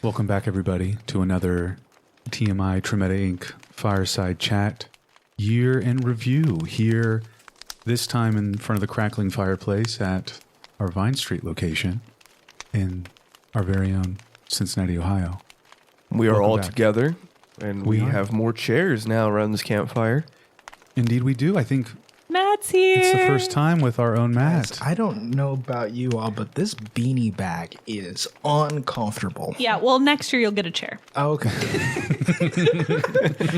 Welcome back, everybody, to another TMI Tremetta Inc. Fireside Chat year in review. Here, this time in front of the crackling fireplace at our Vine Street location in our very own Cincinnati, Ohio. We are Welcome all back. together, and we have more chairs now around this campfire. Indeed, we do. I think Matt's here. it's the first time with our own Matt. Guys, I don't know about you all, but this beanie bag is uncomfortable. Yeah, well, next year you'll get a chair. Okay.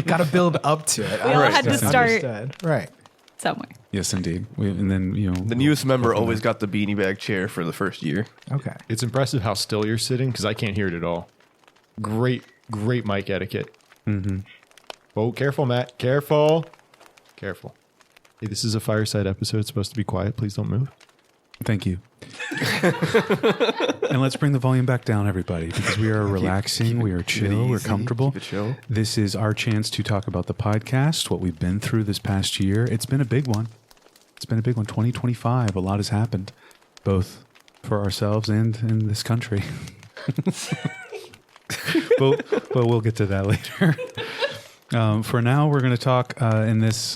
Got to build up to it. We all had to start Understood. Right. somewhere. Yes, indeed. And then, The newest member always got the beanie bag chair for the first year. Okay. It's impressive how still you're sitting because I can't hear it at all. Great mic etiquette. Mm-hmm. Oh, careful, Matt. Careful. Hey, this is a Fireside episode. It's supposed to be quiet. Please don't move. Thank you. And let's bring the volume back down, everybody, because we are relaxing, we are chill, we're comfortable. Keep it chill. This is our chance to talk about the podcast, what we've been through this past year. It's been a big one. 2025. A lot has happened, both for ourselves and in this country. but we'll get to that later. For now, we're going to talk in this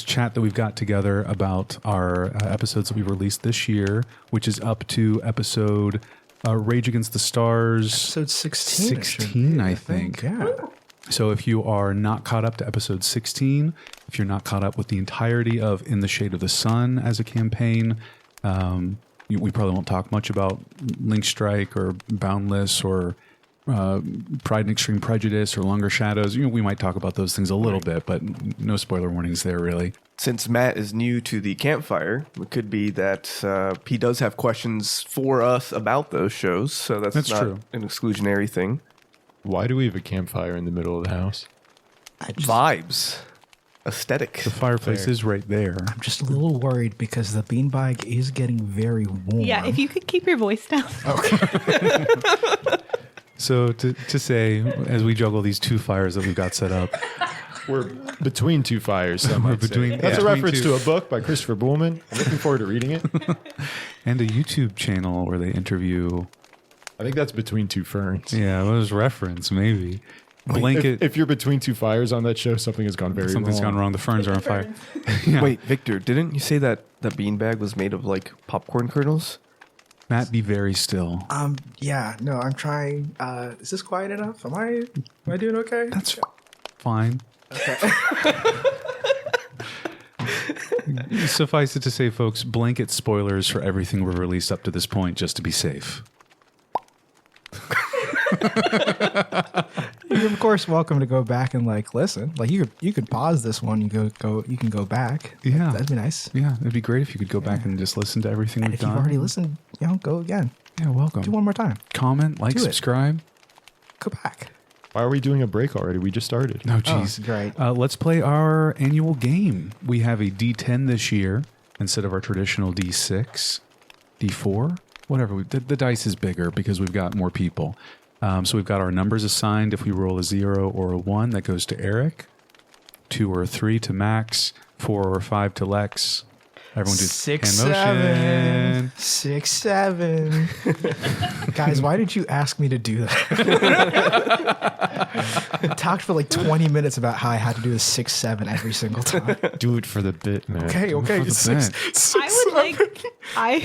chat that we've got together about our episodes that we've released this year, which is up to episode Rage Against the Stars. Episode 16. it should 16, be, I think. Yeah. So if you are not caught up to episode 16, if you're not caught up with the entirety of In the Shade of the Sun as a campaign, we probably won't talk much about Link Strike or Boundless or Pride and Extreme Prejudice or Longer Shadows. We might talk about those things a little bit, but no spoiler warnings there, really. Since Matt is new to the campfire, it could be that he does have questions for us about those shows, so that's not true. an exclusionary thing. Why do we have a campfire in the middle of the house? Vibes. Aesthetic. The fireplace is right there. I'm just a little worried because the beanbag is getting very warm. Yeah, if you could keep your voice down. So to say, as we juggle these two fires that we've got set up, We're between two fires. Some We're might say. between- That's yeah. a reference Between to a book by Christopher Buhlman. I'm looking forward to reading it. and a YouTube channel where they interview. I think that's between two ferns. Yeah, it was reference, maybe. Blanket. If you're between two fires on that show, something has gone very Something's wrong. gone wrong. The ferns are on fire. Wait, Victor, didn't you say that the beanbag was made of like popcorn kernels? Matt, be very still. Yeah, no, I'm trying. Is this quiet enough? Am I doing okay? That's fine. Okay. Suffice it to say, folks, blanket spoilers for everything we've released up to this point, just to be safe. You're of course welcome to go back and listen. You could pause this one. You can go back. Yeah. That'd be nice. Yeah, it'd be great if you could go back and just listen to everything And we've if you've done. already listened, go again. Yeah, welcome. Do one more time. Comment, like, Do it. subscribe. Go back. Why are we doing a break already? We just started. No, jeez. great. Let's play our annual game. We have a D10 this year instead of our traditional D6, D4, whatever. The dice is bigger because we've got more people. So we've got our numbers assigned. If we roll a 0 or a 1, that goes to Eric. 2 or a 3 to Max. 4 or 5 to Lex. Everyone do 6, hand 7. motion. 6, 7. Guys, why did you ask me to do that? I talked for 20 minutes about how I had to do a 6, 7 every single time. Do it for the bit, man. Okay. for the Six, bit. I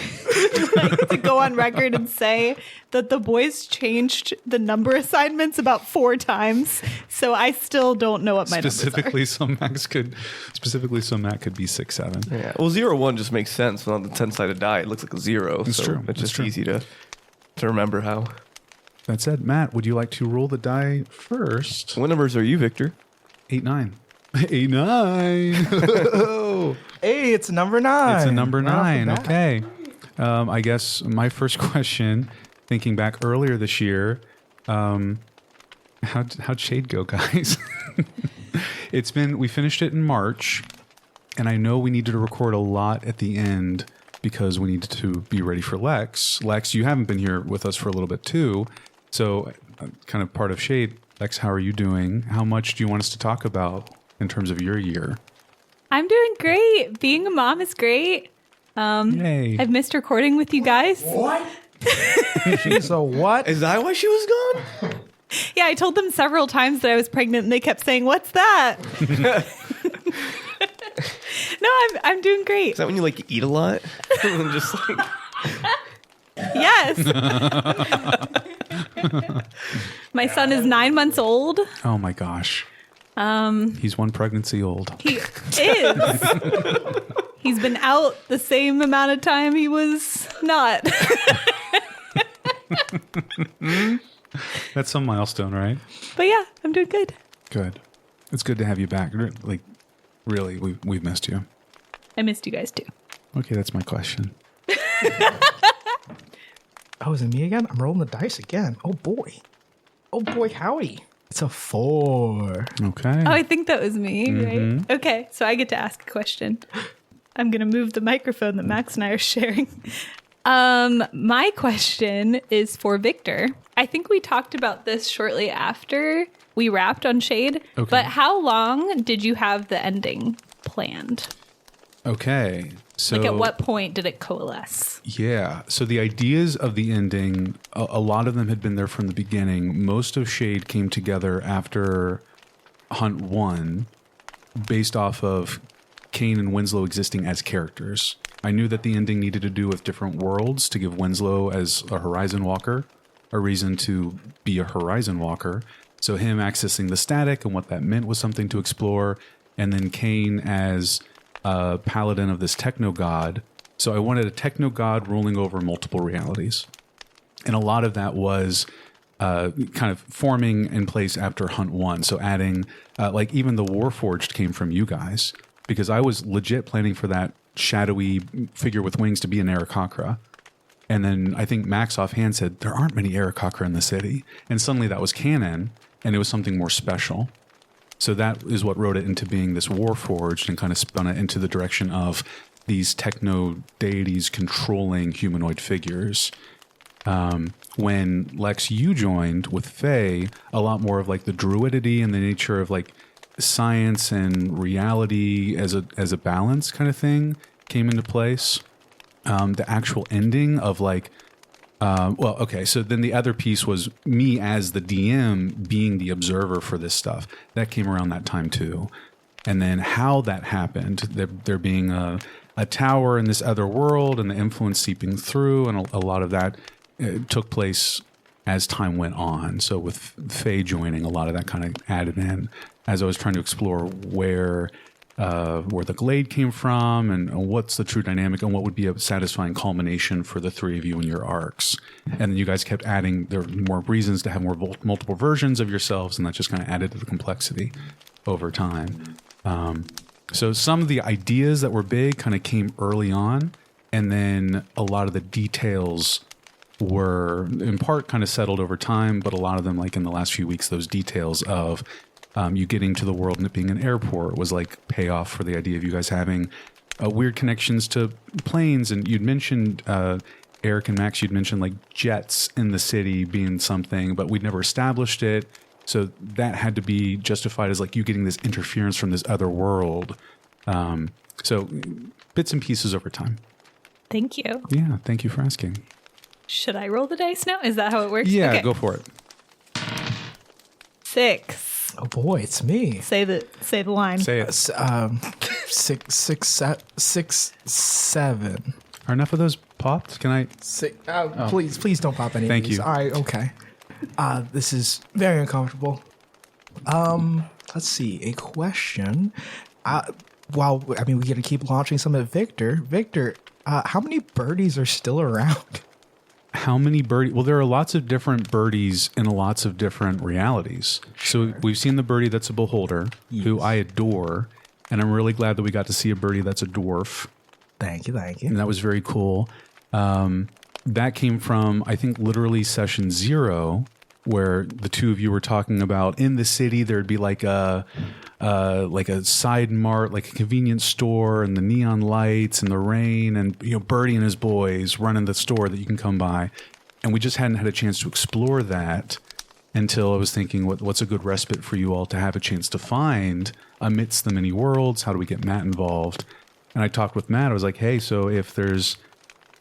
would like to go on record and say that the boys changed the number assignments about 4 times, so I still don't know what my numbers Specifically, so Matt could be 6, 7. Yeah. Well, 0-1 just makes sense. On the 10-sided die, it looks like a 0. It's so true. It's It's just true. easy to remember how. That said, Matt, would you like to roll the die first? What numbers are you, Victor? 8, 9. 8, 9. Hey, it's number 9. It's a number Right off the 9. bat. Okay. I guess my first question, thinking back earlier this year, how'd Shade go, guys? We finished it in March, and I know we needed to record a lot at the end because we needed to be ready for Lex. Lex, you haven't been here with us for a little bit too, so kind of part of Shade. Lex, how are you doing? How much do you want us to talk about in terms of your year? I'm doing great. Being a mom is great. Yay. I've missed recording with you guys. What? She's a what? Is that why she was gone? Yeah, I told them several times that I was pregnant, and they kept saying, "What's that?" No, I'm doing great. Is that when you like eat a lot? And just like Yes. My son is 9 months old. Oh my gosh. He's one pregnancy old. He is. He's been out the same amount of time he was not. That's some milestone, right? But yeah, I'm doing good. Good. It's good to have you back. Like, really, we've missed you. I missed you guys too. Okay, that's my question. Oh, is it me again? I'm rolling the dice again. Oh boy. Oh boy, howdy. It's a 4. Okay. Oh, I think that was me, right? Okay, so I get to ask a question. I'm going to move the microphone that Max and I are sharing. My question is for Victor. I think we talked about this shortly after we wrapped on Shade, Okay. but how long did you have the ending planned? Okay. So Like at what point did it coalesce? Yeah. So the ideas of the ending, a lot of them had been there from the beginning. Most of Shade came together after Hunt 1 based off of Kane and Winslow existing as characters. I knew that the ending needed to do with different worlds to give Winslow as a Horizon Walker a reason to be a Horizon Walker. So him accessing the static and what that meant was something to explore. And then Kane as a paladin of this techno god. So I wanted a techno god ruling over multiple realities. And a lot of that was kind of forming in place after Hunt 1. So adding, like even the Warforged came from you guys, because I was legit planning for that shadowy figure with wings to be an Aarakocra. And then I think Max offhand said, there aren't many Aarakocra in the city. And suddenly that was canon, and it was something more special. So that is what wrote it into being this Warforged and kind of spun it into the direction of these techno deities controlling humanoid figures. When Lex, you joined with Faye, a lot more of like the druidity and the nature of like science and reality as a balance kind of thing came into place. The actual ending of like, well, okay, so then the other piece was me as the DM being the observer for this stuff. That came around that time too. And then how that happened, there being a tower in this other world and the influence seeping through, and a lot of that took place as time went on. So with Faye joining, a lot of that kind of added in as I was trying to explore where the Glade came from and what's the true dynamic and what would be a satisfying culmination for the three of you in your arcs. And then you guys kept adding, there were more reasons to have more multiple versions of yourselves, and that just kind of added to the complexity over time. So some of the ideas that were big kind of came early on, and then a lot of the details were in part kind of settled over time, but a lot of them, like in the last few weeks, those details of you getting to the world and it being an airport was like payoff for the idea of you guys having weird connections to planes. And you'd mentioned, Eric and Max, you'd mentioned like jets in the city being something, but we'd never established it. So that had to be justified as like you getting this interference from this other world. So bits and pieces over time. Thank you. Yeah, thank you for asking. Should I roll the dice now? Is that how it works? Yeah, Okay. go for it. 6. Oh boy, it's me. Say the line. Say it. 6, 7. Are enough of those popped? Can I? Please don't pop any Thank of these. you. All right, okay. This is very uncomfortable. Let's see. A question. Well, I mean, we got to keep launching some at Victor. Victor, how many birdies are still around? How many birdies? Well, there are lots of different birdies in lots of different realities. Sure. So we've seen the birdie that's a beholder, who I adore, and I'm really glad that we got to see a birdie that's a dwarf, Thank you. and that was very cool. That came from, I think, literally session 0, where the two of you were talking about in the city there'd be like a side mart, like a convenience store, and the neon lights and the rain, and Birdie and his boys running the store that you can come by. And we just hadn't had a chance to explore that until I was thinking, what's a good respite for you all to have a chance to find amidst the many worlds? How do we get Matt involved? And I talked with Matt. I was like, hey, so if there's,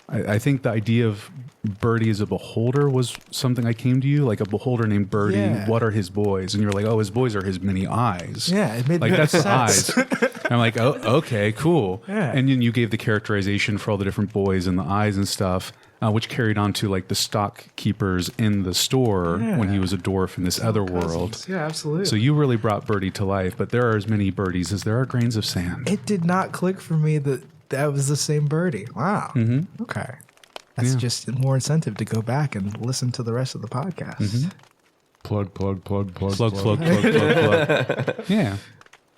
I think the idea of Birdie as a beholder was something I came to you, like a beholder named Birdie. Yeah. What are his boys? And you're like, oh, his boys are his many eyes. Yeah, it made Like that's the sense. eyes. I'm like, oh, okay, cool. Yeah. And then you gave the characterization for all the different boys and the eyes and stuff, which carried on to like the stock keepers in the store when he was a dwarf in this other world. Yeah, absolutely. So you really brought Birdie to life, but there are as many birdies as there are grains of sand. It did not click for me that was the same Birdie. Wow. Mm-hmm. Okay. That's just more incentive to go back and listen to the rest of the podcast. Mm-hmm. Plug. Plug. Yeah.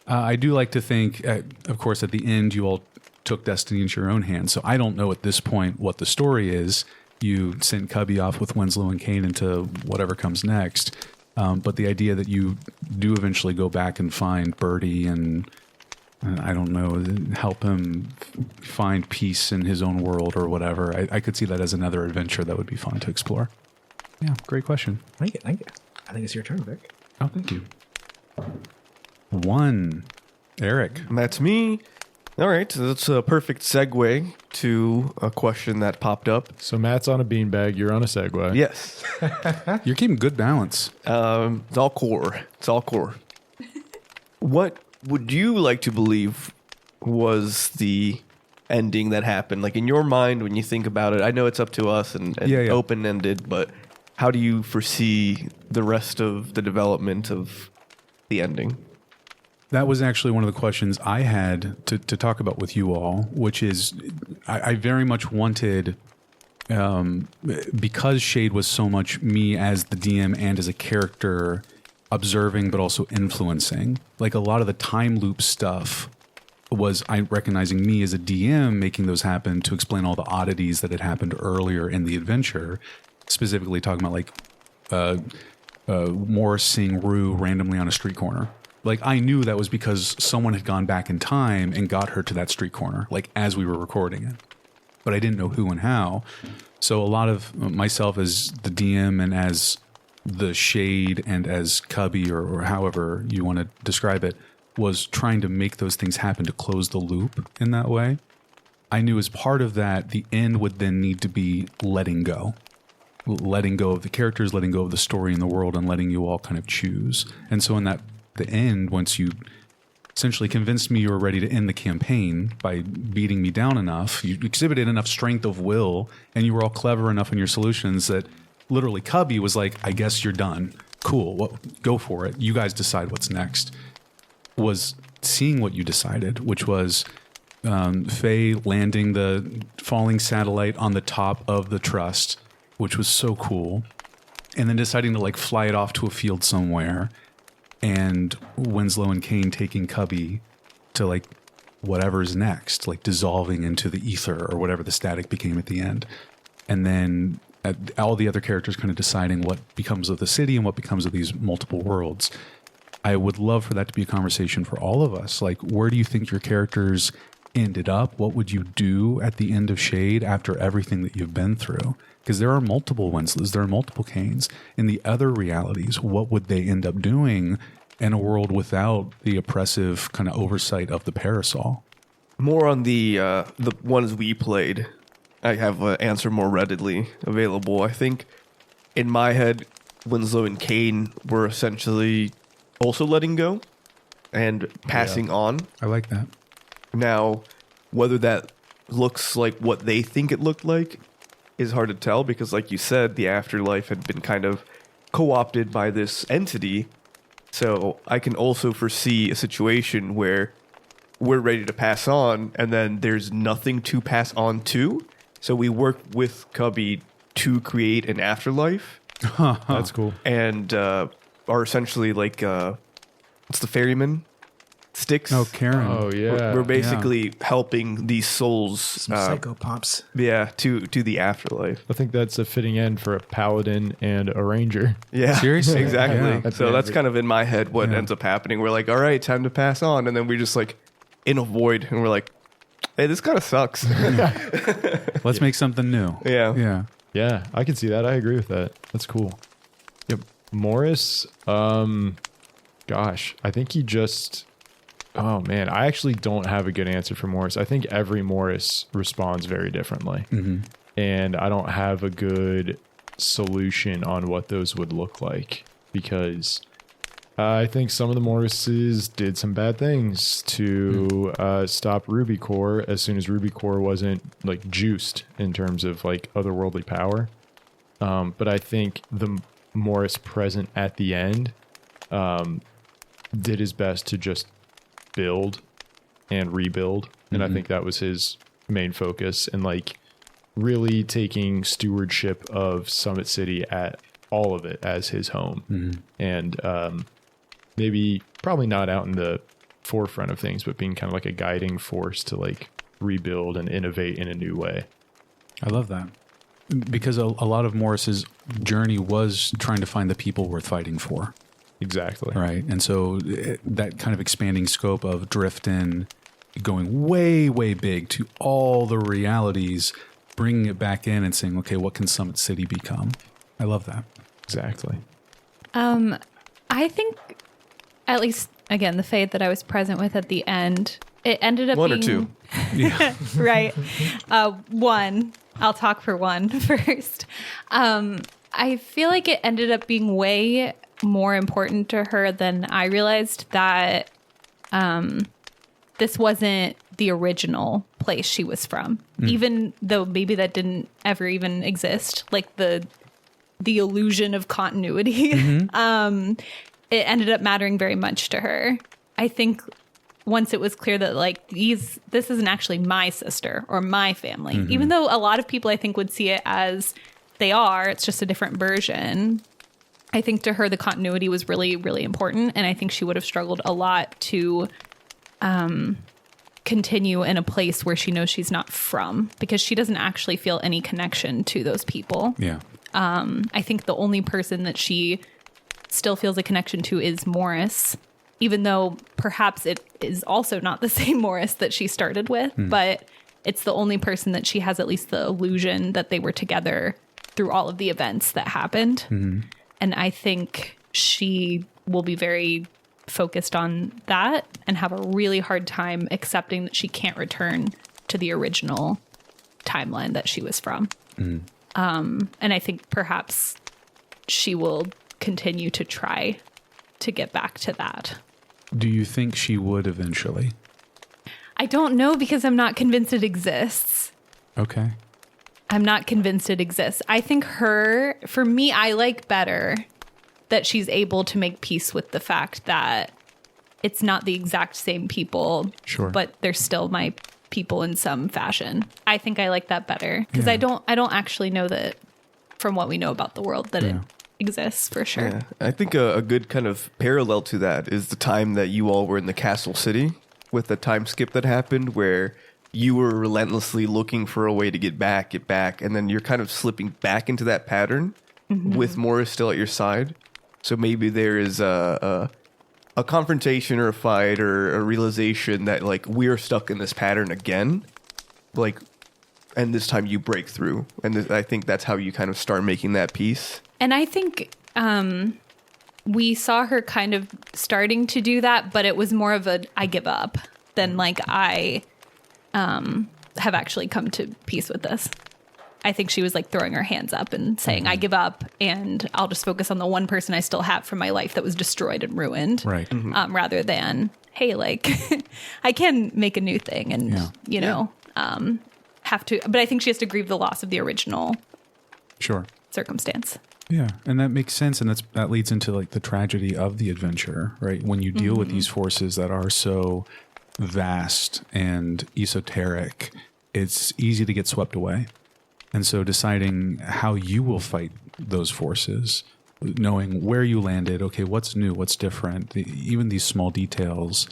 I do like to think, of course, at the end, you all took destiny into your own hands. So I don't know at this point what the story is. You sent Cubby off with Winslow and Kane into whatever comes next. But the idea that you do eventually go back and find Birdie and I don't know, help him find peace in his own world or whatever. I could see that as another adventure that would be fun to explore. Yeah, great question. Thank you. I think it's your turn, Vic. Oh, thank you. 1. Eric. And that's me. All right, so that's a perfect segue to a question that popped up. So Matt's on a beanbag. You're on a Segway. Yes, You're keeping good balance. it's all core. It's all core. What would you like to believe was the ending that happened? Like in your mind, when you think about it, I know it's up to us and Yeah. open-ended, but how do you foresee the rest of the development of the ending? That was actually one of the questions I had to talk about with you all, which is I very much wanted, because Shade was so much me as the DM and as a character observing, but also influencing. Like a lot of the time loop stuff was I recognizing me as a DM making those happen to explain all the oddities that had happened earlier in the adventure, specifically talking about like Morris seeing Rue randomly on a street corner. Like I knew that was because someone had gone back in time and got her to that street corner, like as we were recording it. But I didn't know who and how. So a lot of myself as the DM and as the Shade and as Cubby or however you want to describe it was trying to make those things happen to close the loop in that way. I knew as part of that, the end would then need to be letting go of the characters, letting go of the story in the world, and letting you all kind of choose. And so in that, the end, once you essentially convinced me you were ready to end the campaign by beating me down enough, you exhibited enough strength of will, and you were all clever enough in your solutions that literally Cubby was like, I guess you're done. Cool. Go for it. You guys decide what's next. Was seeing what you decided, which was Faye landing the falling satellite on the top of the trust, which was so cool. And then deciding to like fly it off to a field somewhere. And Winslow and Kane taking Cubby to like whatever's next, like dissolving into the ether or whatever the static became at the end. And then all the other characters kind of deciding what becomes of the city and what becomes of these multiple worlds. I would love for that to be a conversation for all of us. Like, where do you think your characters ended up? What would you do at the end of Shade after everything that you've been through? Because there are multiple Winslows, there are multiple Kanes. In the other realities, what would they end up doing in a world without the oppressive kind of oversight of the Parasol? More on the ones we played. I have an answer more readily available. I think in my head, Winslow and Kane were essentially also letting go and passing on. I like that. Now, whether that looks like what they think it looked like is hard to tell because, like you said, the afterlife had been kind of co-opted by this entity. So I can also foresee a situation where we're ready to pass on and then there's nothing to pass on to. So we work with Cubby to create an afterlife. That's cool. And are essentially like, what's the ferryman? Sticks. Oh, Karen. Oh, yeah. We're basically helping these souls. Some psychopops. Yeah, to the afterlife. I think that's a fitting end for a paladin and a ranger. Yeah, Seriously? exactly. Yeah. So that's kind of in my head what Yeah. ends up happening. We're like, all right, time to pass on, and then we just like in a void, and we're like, hey, this kind of sucks. Let's make something new. Yeah. Yeah. Yeah, I can see that. I agree with that. That's cool. Yep. Morris, gosh, I think he just... Oh, man, I actually don't have a good answer for Morris. I think every Morris responds very differently. and I don't have a good solution on what those would look like, because I think some of the Morrises did some bad things to stop Ruby Core as soon as Ruby Core wasn't like juiced in terms of like otherworldly power. But I think the Morris present at the end did his best to just build and rebuild. And I think that was his main focus, and like really taking stewardship of Summit City, at all of it, as his home. And maybe probably not out in the forefront of things, but being kind of like a guiding force to like rebuild and innovate in a new way. I love that, because a lot of Morris's journey was trying to find the people worth fighting for. Exactly. Right. And so that kind of expanding scope of Driftin, going way, way big to all the realities, bringing it back in and saying, okay, what can Summit City become? I love that. Exactly. I think, at least, again, the fate that I was present with at the end, it ended up One being... or two. Yeah. Right. One. I'll talk for one first. I feel like it ended up being way more important to her than I realized, that this wasn't the original place she was from, even though maybe that didn't ever even exist, like the illusion of continuity. It ended up mattering very much to her. I think once it was clear that like this isn't actually my sister or my family, even though a lot of people I think would see it as they are, it's just a different version. I think to her, the continuity was really, really important. And I think she would have struggled a lot to continue in a place where she knows she's not from, because she doesn't actually feel any connection to those people. Yeah. I think the only person that she still feels a connection to is Morris, even though perhaps it is also not the same Morris that she started with, but it's the only person that she has at least the illusion that they were together through all of the events that happened. And I think she will be very focused on that and have a really hard time accepting that she can't return to the original timeline that she was from. And I think perhaps she will continue to try to get back to that. Do you think she would eventually? I don't know, because I'm not convinced it exists. Okay. I'm not convinced it exists. I think for me, I like better that she's able to make peace with the fact that it's not the exact same people, Sure. but they're still my people in some fashion. I think I like that better, because Yeah. I don't actually know that from what we know about the world that it exists for sure. Yeah. I think a good kind of parallel to that is the time that you all were in the castle city, with the time skip that happened where you were relentlessly looking for a way to get back, and then you're kind of slipping back into that pattern with Morris still at your side. So maybe there is a confrontation or a fight or a realization that like we're stuck in this pattern again, like, and this time you break through, and I think that's how you kind of start making that peace. And I think we saw her kind of starting to do that, but it was more of a I give up than like I have actually come to peace with this. I think she was like throwing her hands up and saying, I give up, and I'll just focus on the one person I still have from my life that was destroyed and ruined. Right. Rather than, hey, like I can make a new thing and, you know, have to. But I think she has to grieve the loss of the original Sure. circumstance. Yeah, and that makes sense, and that leads into like the tragedy of the adventure, right? When you deal with these forces that are so vast and esoteric, it's easy to get swept away. And so deciding how you will fight those forces, knowing where you landed, okay, what's new, what's different, even these small details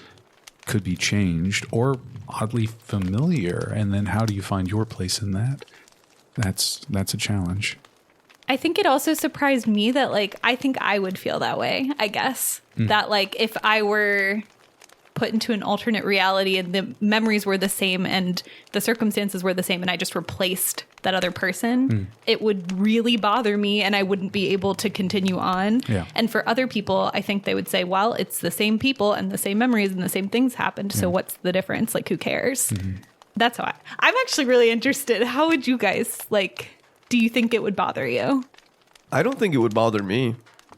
could be changed or oddly familiar, and then how do you find your place in that? That's a challenge. I think it also surprised me that, like, I think I would feel that way, I guess. That, like, if I were put into an alternate reality and the memories were the same and the circumstances were the same and I just replaced that other person, it would really bother me and I wouldn't be able to continue on. Yeah. And for other people, I think they would say, well, it's the same people and the same memories and the same things happened. So what's the difference? Like, who cares? That's why. I'm actually really interested. How would you guys, like, do you think it would bother you? I don't think it would bother me.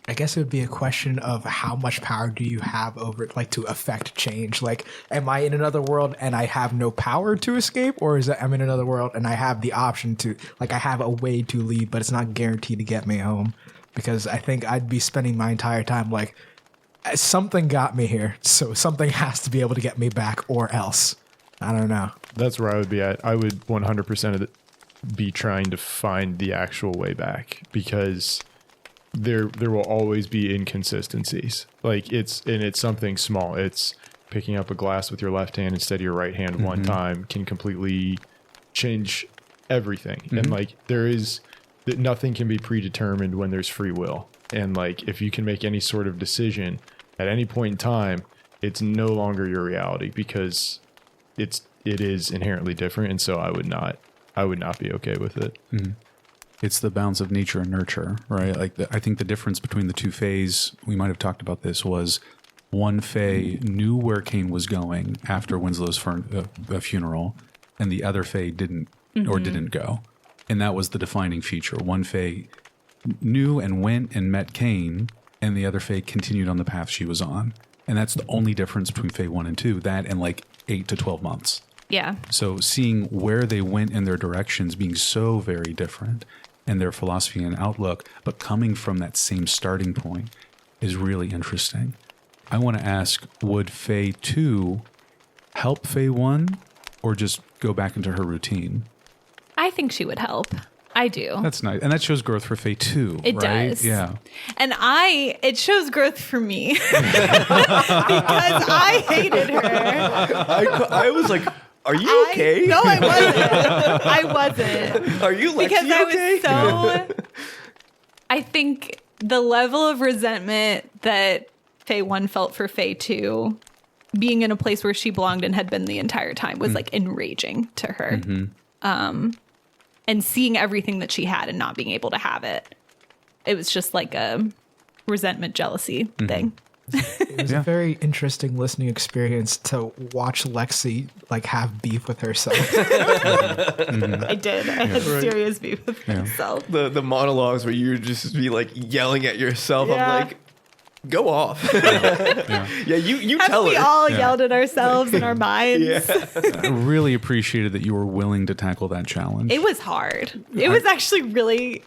I guess it would be a question of how much power do you have over it, like to affect change. Like, am I in another world and I have no power to escape, or is it I'm in another world and I have the option to, like, I have a way to leave, but it's not guaranteed to get me home? Because I think I'd be spending my entire time like, something got me here, so something has to be able to get me back, or else. I don't know. That's where I would be at. I would 100% be trying to find the actual way back, because there will always be inconsistencies. Like it's something small. It's picking up a glass with your left hand instead of your right hand one time can completely change everything. And like nothing can be predetermined when there's free will. And like if you can make any sort of decision at any point in time, it's no longer your reality, because it is inherently different. And so I would not be okay with it. It's the balance of nature and nurture, right? Like I think the difference between the two Fays, we might have talked about this, was one Fae knew where Cain was going after Winslow's funeral, and the other Fae didn't or didn't go. And that was the defining feature. One Fae knew and went and met Cain, and the other Fae continued on the path she was on. And that's the only difference between Fae 1 and 2, that and like 8 to 12 months. Yeah. So seeing where they went in their directions being so very different, and their philosophy and outlook, but coming from that same starting point is really interesting. I want to ask, would Faye 2 help Faye 1 or just go back into her routine? I think she would help. I do. That's nice. And that shows growth for Faye 2, It right? does. Yeah. And it shows growth for me because I hated her. I was like, are you okay? No, I wasn't. I wasn't. Are you Lexi Because okay? I think the level of resentment that Faye 1 felt for Faye 2, being in a place where she belonged and had been the entire time, was like enraging to her. And seeing everything that she had and not being able to have it, it was just like a resentment, jealousy thing. It was a very interesting listening experience to watch Lexi like have beef with herself. I did. I had serious beef with myself. The monologues where you just be like yelling at yourself. Yeah. I'm like, go off. Yeah, you Have tell we her. all yelled at ourselves in our minds? I really appreciated that you were willing to tackle that challenge. It was hard. It was actually really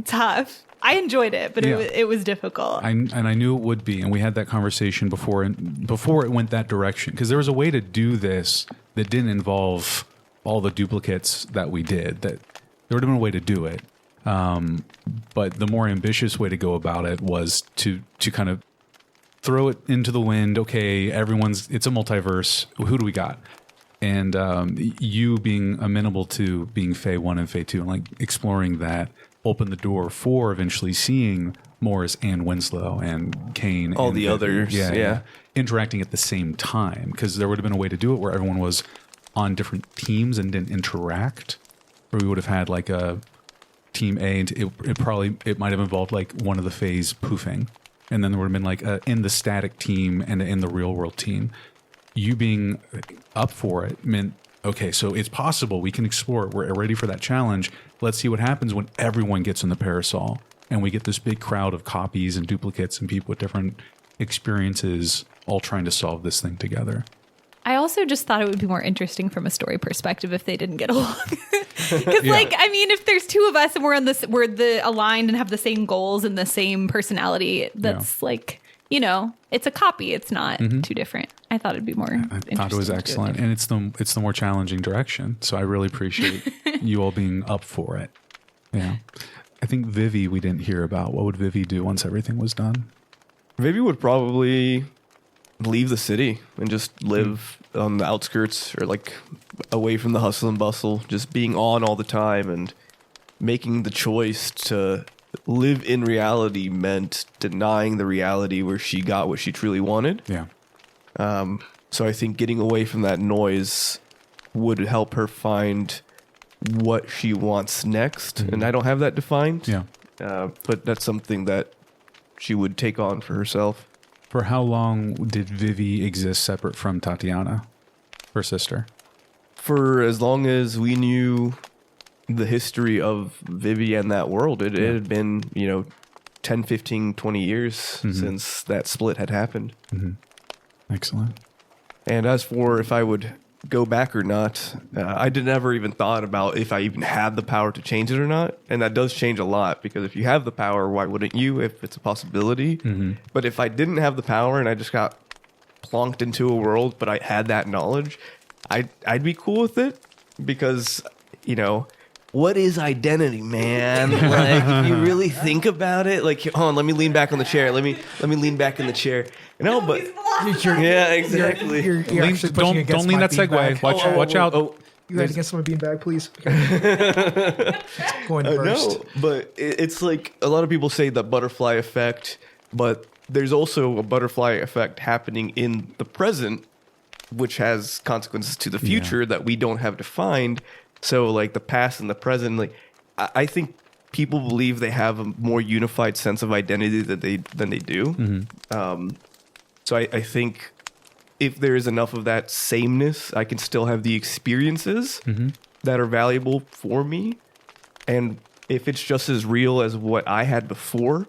tough. I enjoyed it, but it was difficult. I knew it would be, and we had that conversation before it went that direction, because there was a way to do this that didn't involve all the duplicates that we did. That there would have been a way to do it, but the more ambitious way to go about it was to kind of throw it into the wind. Okay, it's a multiverse. Who do we got? And you being amenable to being Fae 1 and Fae 2, and like exploring that, open the door for eventually seeing Morris and Winslow and Cain. All and the others, yeah. Interacting at the same time, because there would have been a way to do it where everyone was on different teams and didn't interact. Or we would have had like a team A, and it might have involved like one of the Faes poofing. And then there would have been like in the static team and in the real world team. You being up for it meant, okay, so it's possible we can explore it. We're ready for that challenge. Let's see what happens when everyone gets in the parasol and we get this big crowd of copies and duplicates and people with different experiences all trying to solve this thing together. I also just thought it would be more interesting from a story perspective if they didn't get along. Because, like, I mean, if there's two of us and we're aligned and have the same goals and the same personality, that's like, you know, it's a copy. It's not too different. I thought it'd be more. I thought it was excellent, and it's the more challenging direction. So I really appreciate you all being up for it. Yeah, I think Vivi we didn't hear about. What would Vivi do once everything was done? Vivi would probably leave the city and just live on the outskirts or like away from the hustle and bustle, just being on all the time and making the choice to live in reality meant denying the reality where she got what she truly wanted. Yeah. So I think getting away from that noise would help her find what she wants next. And I don't have that defined. Yeah. But that's something that she would take on for herself. For how long did Vivi exist separate from Tatiana, her sister? for as long as we knew the history of Vivi and that world, it had been, 10, 15, 20 years since that split had happened. Excellent. And as for if I would go back or not, I never even thought about if I even had the power to change it or not. And that does change a lot, because if you have the power, why wouldn't you if it's a possibility? But if I didn't have the power and I just got plonked into a world, but I had that knowledge, I'd be cool with it, because, what is identity, man? Like, if you really think about it, like, hold on, let me lean back on the chair. Let me lean back in the chair. But yeah, exactly. You're actually pushing against don't lean my that segue. beanbag. Watch out. You guys against my beanbag, please. Going first. No, but it's like a lot of people say the butterfly effect, but there's also a butterfly effect happening in the present, which has consequences to the future that we don't have defined. So like the past and the present, like I think people believe they have a more unified sense of identity than they do. So I think if there is enough of that sameness, I can still have the experiences that are valuable for me. And if it's just as real as what I had before,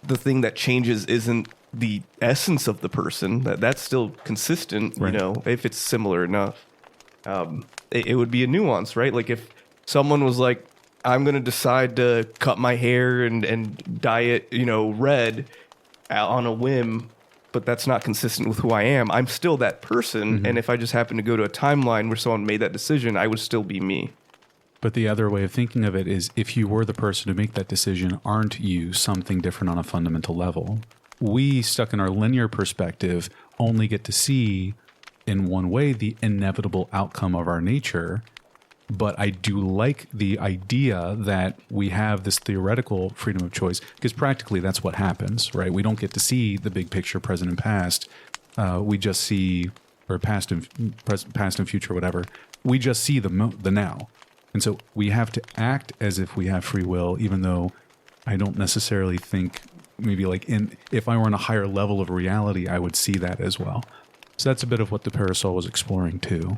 the thing that changes isn't the essence of the person. That's still consistent, Right. if it's similar enough. It would be a nuance, right? Like if someone was like, I'm going to decide to cut my hair and dye it, red on a whim, but that's not consistent with who I am. I'm still that person. And if I just happen to go to a timeline where someone made that decision, I would still be me. But the other way of thinking of it is, if you were the person to make that decision, aren't you something different on a fundamental level? We, stuck in our linear perspective, only get to see in one way the inevitable outcome of our nature. But I do like the idea that we have this theoretical freedom of choice, because practically that's what happens, right? We don't get to see the big picture, present and past. We just see, or past and future, whatever. We just see the now. And so we have to act as if we have free will, even though I don't necessarily think, maybe like if I were in a higher level of reality, I would see that as well. So that's a bit of what the Parasol was exploring too.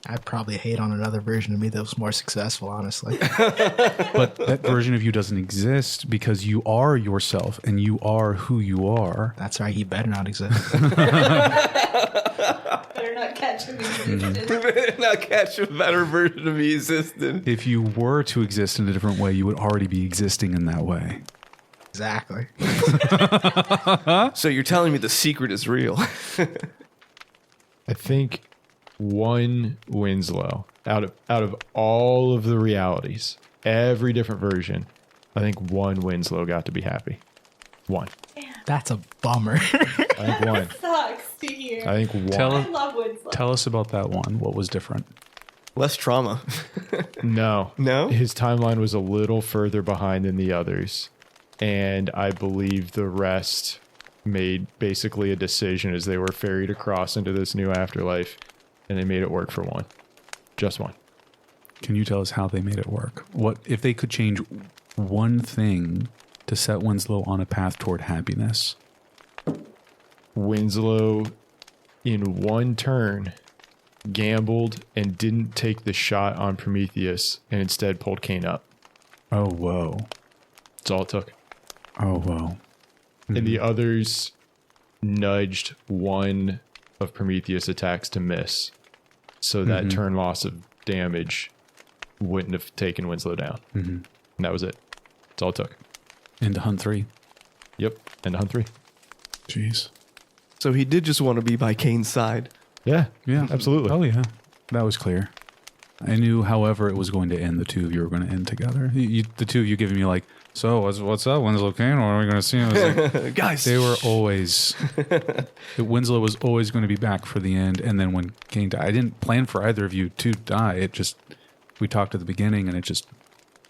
I'd probably hate on another version of me that was more successful, honestly. But that version of you doesn't exist, because you are yourself and you are who you are. That's right. He better not exist. Better not catch him existed. Not catch a better version of me existed. If you were to exist in a different way, you would already be existing in that way. Exactly. So you're telling me the secret is real? I think one Winslow out of all of the realities, every different version, I think one Winslow got to be happy. One. That's a bummer. I think one. Sucks to hear. I think one. Tell- I love Winslow. Tell us about that one. What was different? Less trauma. No. No? His timeline was a little further behind than the others. And I believe the rest made basically a decision as they were ferried across into this new afterlife, and they made it work for one. Just one. Can you tell us how they made it work? What if they could change one thing to set Winslow on a path toward happiness? Winslow, in one turn, gambled and didn't take the shot on Prometheus and instead pulled Cain up. Oh, whoa. That's all it took. Oh, whoa. And the others nudged one of Prometheus' attacks to miss. So that turn loss of damage wouldn't have taken Winslow down. And that was it. That's all it took. Into Hunt 3. Yep. And Hunt 3. Jeez. So he did just want to be by Kane's side. Yeah. Yeah. Absolutely. Oh, yeah. That was clear. I knew, however, it was going to end, the two of you were going to end together. The two of you giving me like, so what's up, Winslow Kane? What are we going to see? I was like, Guys. they were always, Winslow was always going to be back for the end. And then when Kane died, I didn't plan for either of you to die. It just, we talked at the beginning and it just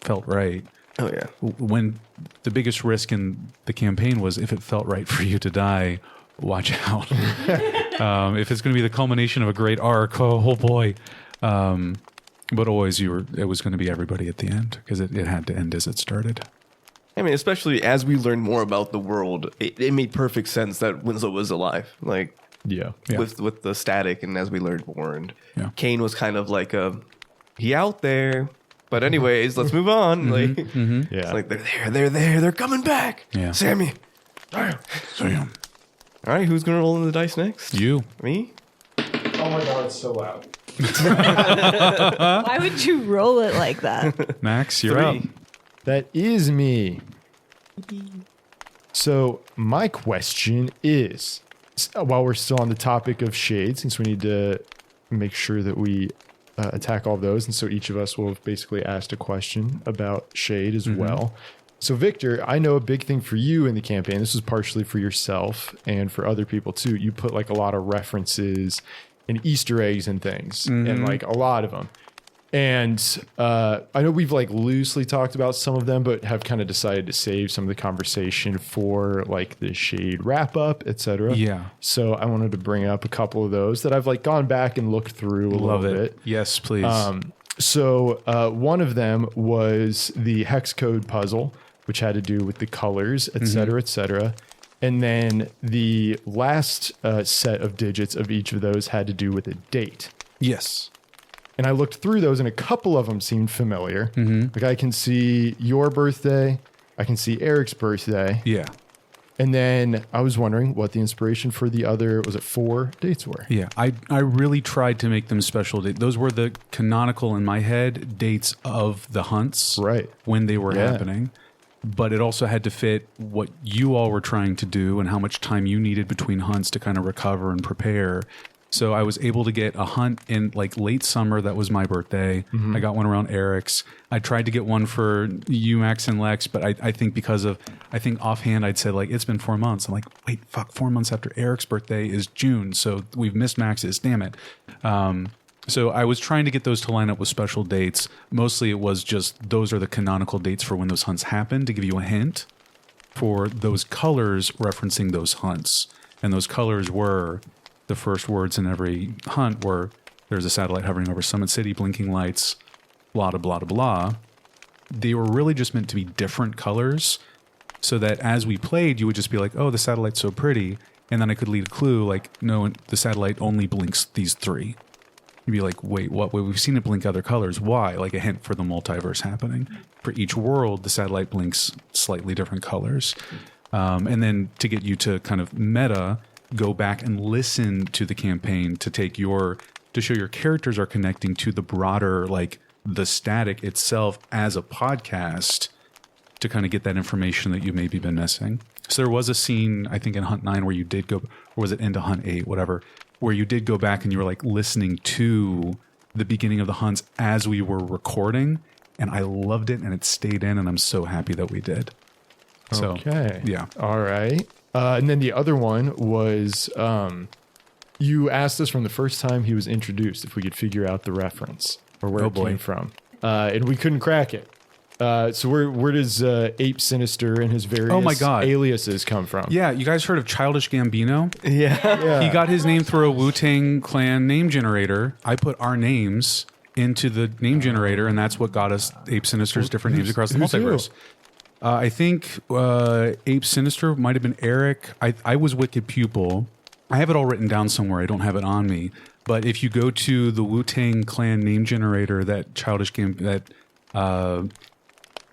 felt right. Oh, yeah. When the biggest risk in the campaign was, if it felt right for you to die, watch out. If it's going to be the culmination of a great arc, oh boy. But always it was going to be everybody at the end, because it had to end as it started. I mean, especially as we learned more about the world, it made perfect sense that Winslow was alive. Like, Yeah. with the static, and as we learned more, and Yeah. Kane was kind of like he out there. But anyways, let's move on. Like, Yeah. it's like they're there, they're coming back. Yeah. Sammy. So yeah. All right, who's gonna roll in the dice next? You. Me? Oh my god, it's so loud. Why would you roll it like that? Max, you're up. 3. That is me. So my question is, while we're still on the topic of shade, since we need to make sure that we attack all of those, and so each of us will have basically asked a question about shade as well. So Victor, I know a big thing for you in the campaign, this was partially for yourself and for other people too, you put like a lot of references and Easter eggs and things, and like a lot of them. And I know we've like loosely talked about some of them, but have kind of decided to save some of the conversation for like the shade wrap up, etc. Yeah. So I wanted to bring up a couple of those that I've like gone back and looked through a Love little it. bit. Yes, please. So one of them was the hex code puzzle, which had to do with the colors, et cetera, et cetera. And then the last set of digits of each of those had to do with a date. yes. And I looked through those, and a couple of them seemed familiar. Like I can see your birthday, I can see Eric's birthday, Yeah. and then I was wondering what the inspiration for the other, was it 4 dates were? Yeah, I really tried to make them special. Those were the canonical in my head dates of the hunts, Right. when they were Yeah. happening. But it also had to fit what you all were trying to do and how much time you needed between hunts to kind of recover and prepare. So I was able to get a hunt in like late summer. That was my birthday. I got one around Eric's. I tried to get one for you, Max, and Lex, but I think I think offhand I'd said like, it's been 4 months. I'm like, wait, fuck, 4 months after Eric's birthday is June. So we've missed Max's, damn it. So I was trying to get those to line up with special dates. Mostly it was just, those are the canonical dates for when those hunts happen, to give you a hint for those colors referencing those hunts. And those colors were, the first words in every hunt were, there's a satellite hovering over Summit City, blinking lights, blah, blah, blah, blah. They were really just meant to be different colors so that as we played, you would just be like, oh, the satellite's so pretty. And then I could lead a clue like, no, the satellite only blinks these 3. You'd be like, wait, what? Wait, we've seen it blink other colors. Why? Like a hint for the multiverse happening. For each world, the satellite blinks slightly different colors. And then to get you to kind of meta, go back and listen to the campaign to show your characters are connecting to the broader, like the static itself as a podcast, to kind of get that information that you maybe been missing. So there was a scene, I think in Hunt 9 where you did go, or was it into Hunt 8, whatever, where you did go back and you were like listening to the beginning of the hunts as we were recording, and I loved it and it stayed in, and I'm so happy that we did. So, Okay. yeah. All right. And then the other one was you asked us from the first time he was introduced if we could figure out the reference or where it came from. And we couldn't crack it. So where does Ape Sinister and his various Oh my God. aliases come from? Yeah, you guys heard of Childish Gambino? Yeah. He got his name through a Wu-Tang Clan name generator. I put our names into the name generator, and that's what got us Ape Sinister's different names across the who's who? multiverse. I think Ape Sinister might have been Eric. I was Wicked Pupil. I have it all written down somewhere. I don't have it on me. But if you go to the Wu-Tang Clan name generator that Childish Gambino,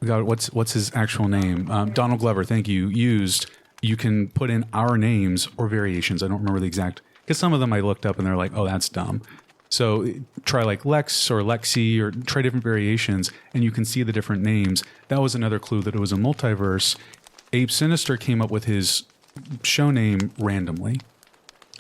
God, what's his actual name? Donald Glover, thank you, used, you can put in our names or variations. I don't remember the exact, because some of them I looked up and they're like, oh, that's dumb. So try like Lex or Lexi or try different variations and you can see the different names. That was another clue that it was a multiverse. Ape Sinister came up with his show name randomly.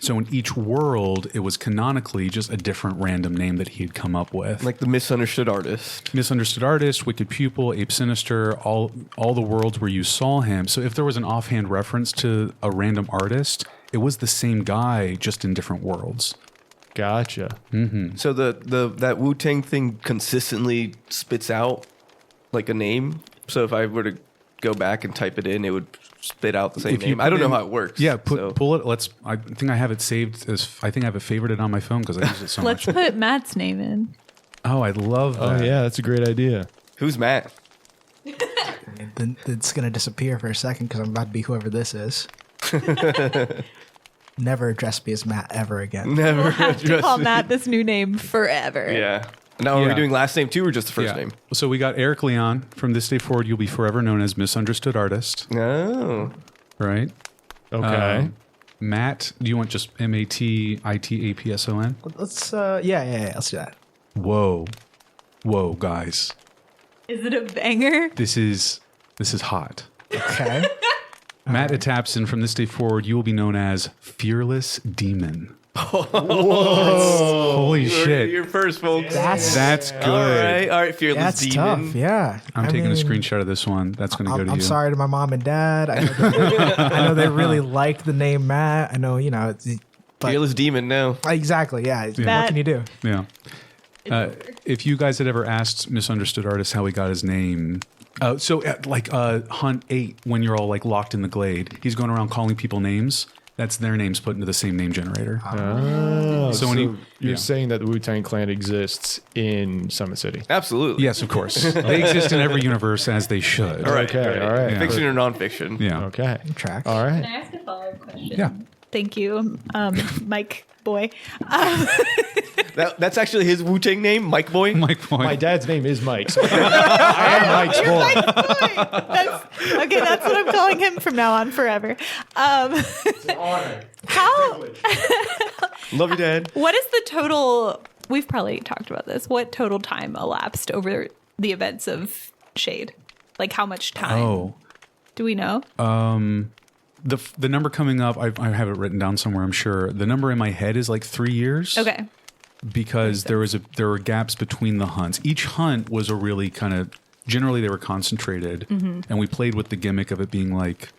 So in each world, it was canonically just a different random name that he had come up with. Like the misunderstood artist. Misunderstood Artist, Wicked Pupil, Ape Sinister, all the worlds where you saw him. So if there was an offhand reference to a random artist, it was the same guy, just in different worlds. Gotcha. So that Wu-Tang thing consistently spits out like a name. So if I were to go back and type it in, it would spit out the same If you name. put I don't know in- how it works. Yeah, so. pull it. I think I have it saved as. I think I have it favorited on my phone because I use it so Let's much. put Matt's name in. Oh, I love Oh that. yeah, that's a great idea. Who's Matt? Then it's gonna disappear for a second because I'm about to be whoever this is. never address me as Matt ever again. Never We'll have to address call it. Matt this new name forever. Yeah. Now, are we Yeah. doing last name too, or just the first name? So we got Eric Leon. From this day forward, you'll be forever known as Misunderstood Artist, Oh. right? Okay. Matt, do you want just MATITAPSON? Let's yeah, let's do that. Whoa, guys, Is it a banger? this is hot. Okay. Matt Atapson, from this day forward, you will be known as Fearless Demon. Holy shit. You're first, folks. That's good. All right, Fearless That's Demon. tough. Yeah. I'm I taking a mean, screenshot of this one. That's going to go to I'm you. sorry to my mom and dad. I know they really liked the name Matt. I know, but Fearless Demon now. exactly. Yeah. What Matt- can you do? Yeah. If you guys had ever asked Misunderstood Artist how he got his name, Hunt 8, when you're all like locked in the glade, he's going around calling people names. That's their names put into the same name generator. Oh, So when you're yeah. saying that the Wu-Tang Clan exists in Summit City. Absolutely. Yes, of course. They exist in every universe as they should. All right. Okay, all right. Yeah. Fiction or nonfiction? Yeah. Okay. Track. All Can right. I ask a follow-up question? Yeah. Thank you, Mike Boy. That's actually his Wu-Tang name, Mike Boy. Mike Boy. My dad's name is Mike. So I am Mike's boy. That's what I'm calling him from now on forever. How? Love you, Dad. What is the total? We've probably talked about this. What total time elapsed over the events of Shade? Like how much time? Oh. Do we know? The number coming up, I have it written down somewhere, I'm sure. The number in my head is like 3 years. Okay. Because there were gaps between the hunts. Each hunt was a really kind of, generally they were concentrated, and we played with the gimmick of it being like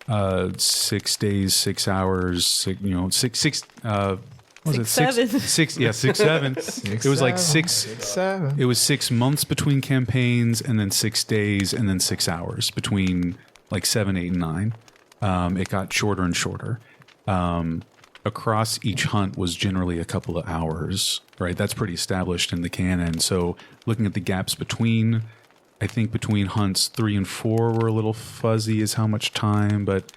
6 days, 6 hours, six, what was 6, it? 7. 6, yeah, 6, 7. It was like 7. It was 6 months between campaigns, and then 6 days, and then 6 hours between like 7, 8, and 9. It got shorter and shorter. Across each hunt was generally a couple of hours, right? That's pretty established in the canon. So looking at the gaps between, I think between hunts 3 and 4 were a little fuzzy as how much time, but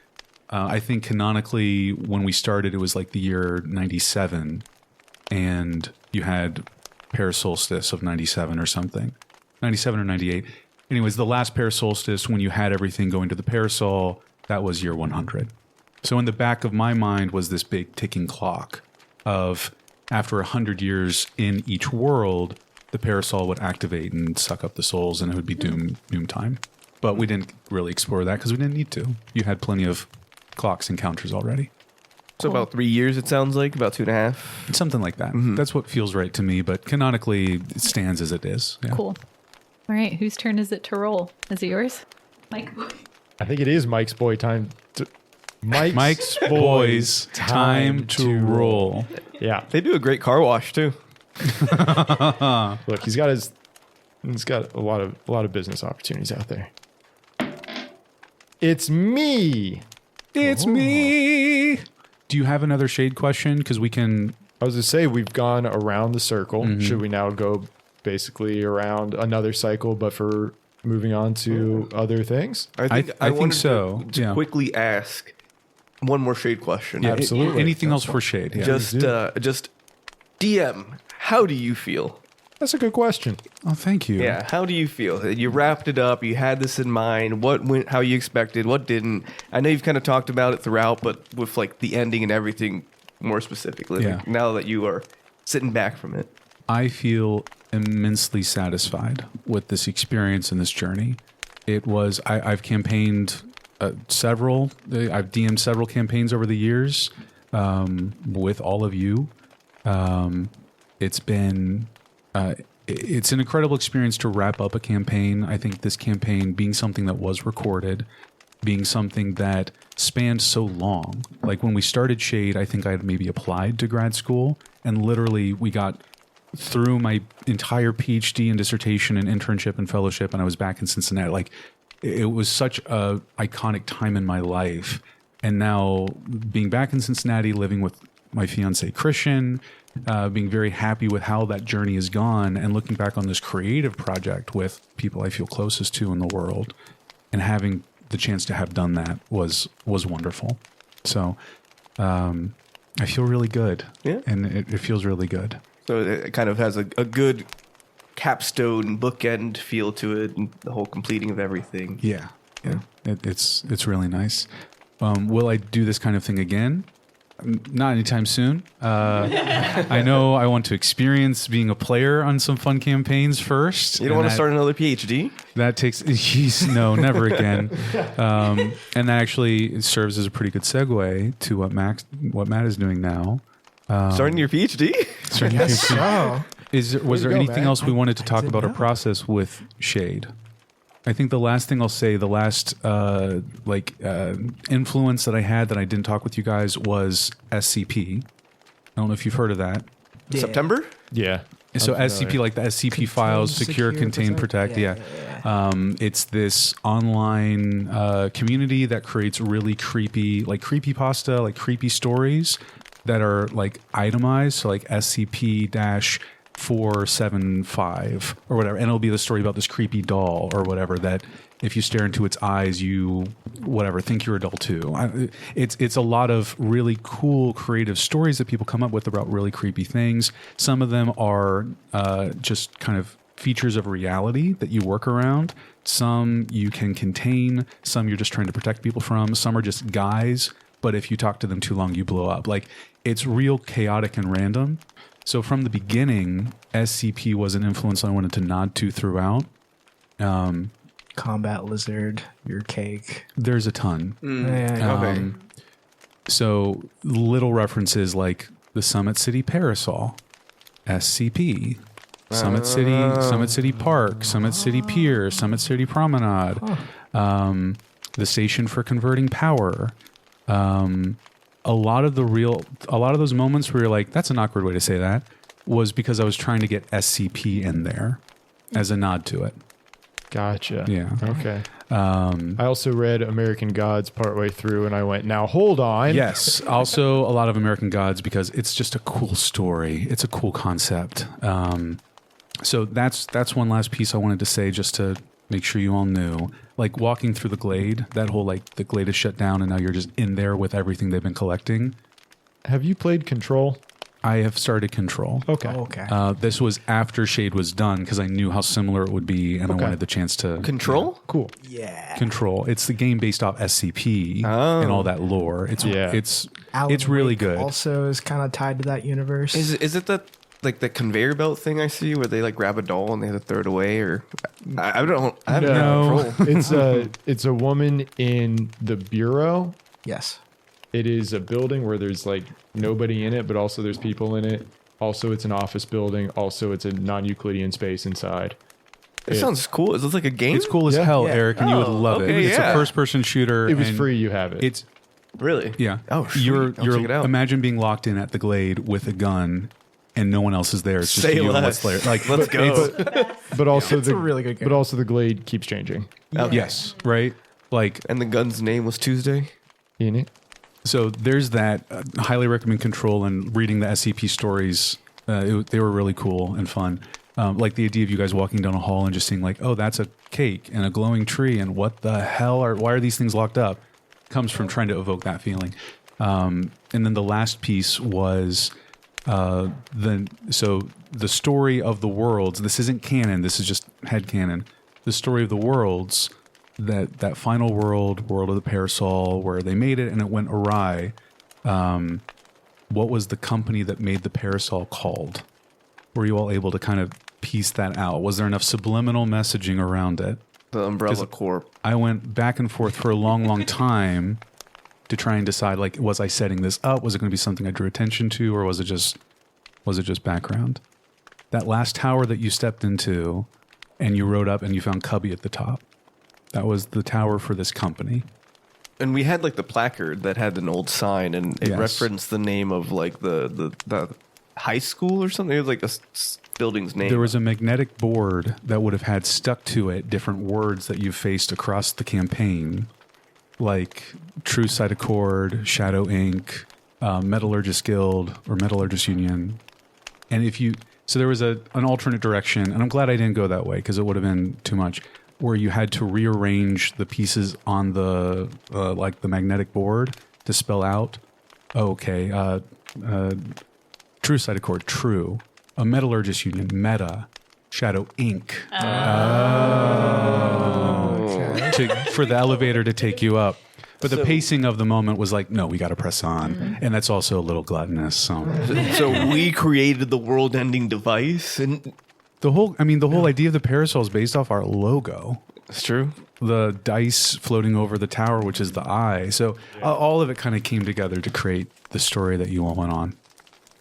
I think canonically when we started, it was like the year 97, and you had Parasolstice of 97 or something, 97 or 98. Anyways, the last Parasolstice, when you had everything going to the Parasol, that was year 100. So in the back of my mind was this big ticking clock of after 100 years in each world, the Parasol would activate and suck up the souls, and it would be doom time. But we didn't really explore that because we didn't need to. You had plenty of clocks encounters already. So about 3 years, it sounds like, about 2.5. Something like that. That's what feels right to me, but canonically it stands as it is. Yeah. Cool. All right. Whose turn is it to roll? Is it yours? Mike Boy. I think it is Mike's boy time. Mike's boys, time to roll. Yeah. They do a great car wash too. Look, he's got a lot of business opportunities out there. It's me. It's me. Do you have another shade question? Because we can. I was to say we've gone around the circle. Should we now go basically around another cycle, but for moving on to other things? I think wanted so, To yeah. quickly ask one more shade question. Yeah, Absolutely. Anything else for shade? Yeah. Just DM. How do you feel? That's a good question. Oh, thank you. Yeah, how do you feel? You wrapped it up. You had this in mind. What went? How you expected? What didn't? I know you've kind of talked about it throughout, but with like the ending and everything more specifically. Yeah. Like, now that you are sitting back from it. I feel immensely satisfied with this experience and this journey. It was. I've campaigned several. I've DM'd several campaigns over the years with all of you. It's been. It's an incredible experience to wrap up a campaign. I think this campaign being something that was recorded, being something that spanned so long. Like when we started Shade, I think I had maybe applied to grad school, and literally we got through my entire PhD and dissertation and internship and fellowship, and I was back in Cincinnati. Like it was such a iconic time in my life. And now being back in Cincinnati, living with my fiance Christian, being very happy with how that journey has gone, and looking back on this creative project with people I feel closest to in the world, and having the chance to have done that was wonderful. So I feel really good. Yeah. And it feels really good. So it kind of has a good capstone bookend feel to it, and the whole completing of everything. Yeah. Yeah. It's really nice. Will I do this kind of thing again? Not anytime soon. I know I want to experience being a player on some fun campaigns first. You don't want to start another PhD? That takes, no, never again. And that actually serves as a pretty good segue to what Matt is doing now. Starting your PhD? Yes, so. Was there go, anything Matt. else we wanted to I talk didn't about our know. process with Shade? I think the last thing I'll say, the last influence that I had that I didn't talk with you guys was SCP. I don't know if you've heard of that. Yeah. September? Yeah. So I'm SCP, familiar. like the SCP files, secure, contain, protect. Yeah. It's this online community that creates really creepy, like creepypasta, like creepy stories that are like itemized. So like SCP-475 or whatever. And it'll be the story about this creepy doll or whatever that if you stare into its eyes, you think you're a doll too. It's a lot of really cool creative stories that people come up with about really creepy things. Some of them are just kind of features of reality that you work around. Some you can contain. Some you're just trying to protect people from. Some are just guys, but if you talk to them too long, you blow up. Like, it's real chaotic and random. So from the beginning, SCP was an influence I wanted to nod to throughout. Combat lizard, your cake. There's a ton. Yeah. Okay. So little references like the Summit City Parasol, SCP, Summit City Park, Summit City Pier, Summit City Promenade, the Station for Converting Power. A lot of those moments where you're like, that's an awkward way to say that, was because I was trying to get SCP in there as a nod to it. Gotcha. Yeah. Okay. I also read American Gods partway through, and I went, now hold on. Yes. Also, a lot of American Gods because it's just a cool story. It's a cool concept. So that's one last piece I wanted to say just to make sure you all knew. Like walking through the glade, that whole like the glade is shut down and now you're just in there with everything they've been collecting. Have you played Control? I have started Control. Okay. Okay. This was after Shade was done because I knew how similar it would be and I wanted the chance to Control? Cool. Yeah. Control. It's the game based off SCP and all that lore. It's Alan it's really Wake good. Also is kind of tied to that universe. Is it the like the conveyor belt thing I see where they like grab a doll and they have to throw it away, or I don't I haven't No, Control. it's a woman in the bureau. Yes. It is a building where there's like nobody in it, but also there's people in it. Also, it's an office building. Also, it's a non-Euclidean space inside. It sounds cool. Is this like a game? It's cool as Yeah. hell, Yeah. Eric, and you would Oh, love okay, it. It's yeah. a first-person shooter. It was and free. You have it. It's Really? yeah. Oh, sweet. You're I'll check it out. imagine being locked in at the glade with a gun, and no one else is there. It's just Say you and less. what's there. Like Let's go. but also It's a really good game. But also the glade keeps changing. Yes, right. Like And the gun's name was Tuesday. In it. so, there's that. Highly recommend Control and reading the SCP stories. They were really cool and fun. Like the idea of you guys walking down a hall and just seeing like, oh, that's a cake and a glowing tree, and what the hell why are these things locked up? Comes from trying to evoke that feeling. And then the last piece was the story of the worlds. This isn't canon. This is just headcanon. The story of the worlds, that final world of the Parasol, where they made it and it went awry. What was the company that made the Parasol called? Were you all able to kind of piece that out? Was there enough subliminal messaging around it? The Umbrella Corp. I went back and forth for a long, long time to try and decide, like, was I setting this up? Was it going to be something I drew attention to, or was it just background? That last tower that you stepped into and you rode up and you found Cubby at the top. That was the tower for this company. And we had like the placard that had an old sign, and it Yes. referenced the name of like the high school or something. It was like a building's name. There was a magnetic board that would have had stuck to it different words that you faced across the campaign, like True Sight Accord, Shadow Inc., Metallurgist Guild, or Metallurgist Union. And so there was an alternate direction, and I'm glad I didn't go that way because it would have been too much, where you had to rearrange the pieces on the like the magnetic board to spell out, True Side Accord, True. A Metallurgist Union, Meta. Shadow Inc. For the elevator to take you up. But the pacing of the moment was like, no, we got to press on. And that's also a little gluttonous. So we created the world-ending device, and the whole idea of the parasol is based off our logo. it's true. The dice floating over the tower, which is the eye. So all of it kind of came together to create the story that you all went on.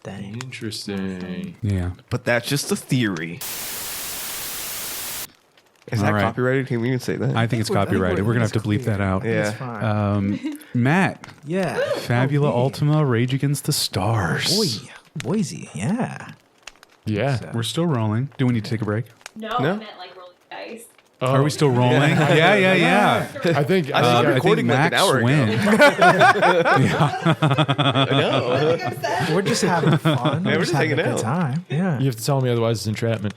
Dang. Interesting. Yeah. But that's just a theory. Is All that right. copyrighted? Can we even say that? I think it's copyrighted. We're going to have to bleep that out. Yeah. It's fine. Matt, Yeah. Fabula Oh, me. Ultima, Rage Against the Stars. Boy, Boise. Yeah. Yeah. So- We're still rolling. Do we need to take a break? No, No? I meant like rolling dice. Are we still rolling? Yeah. I think I started I think recording like an Max hour ago. win. No. We're just having fun. we're just just having a hanging good out. time. Yeah. you have to tell me, otherwise it's entrapment.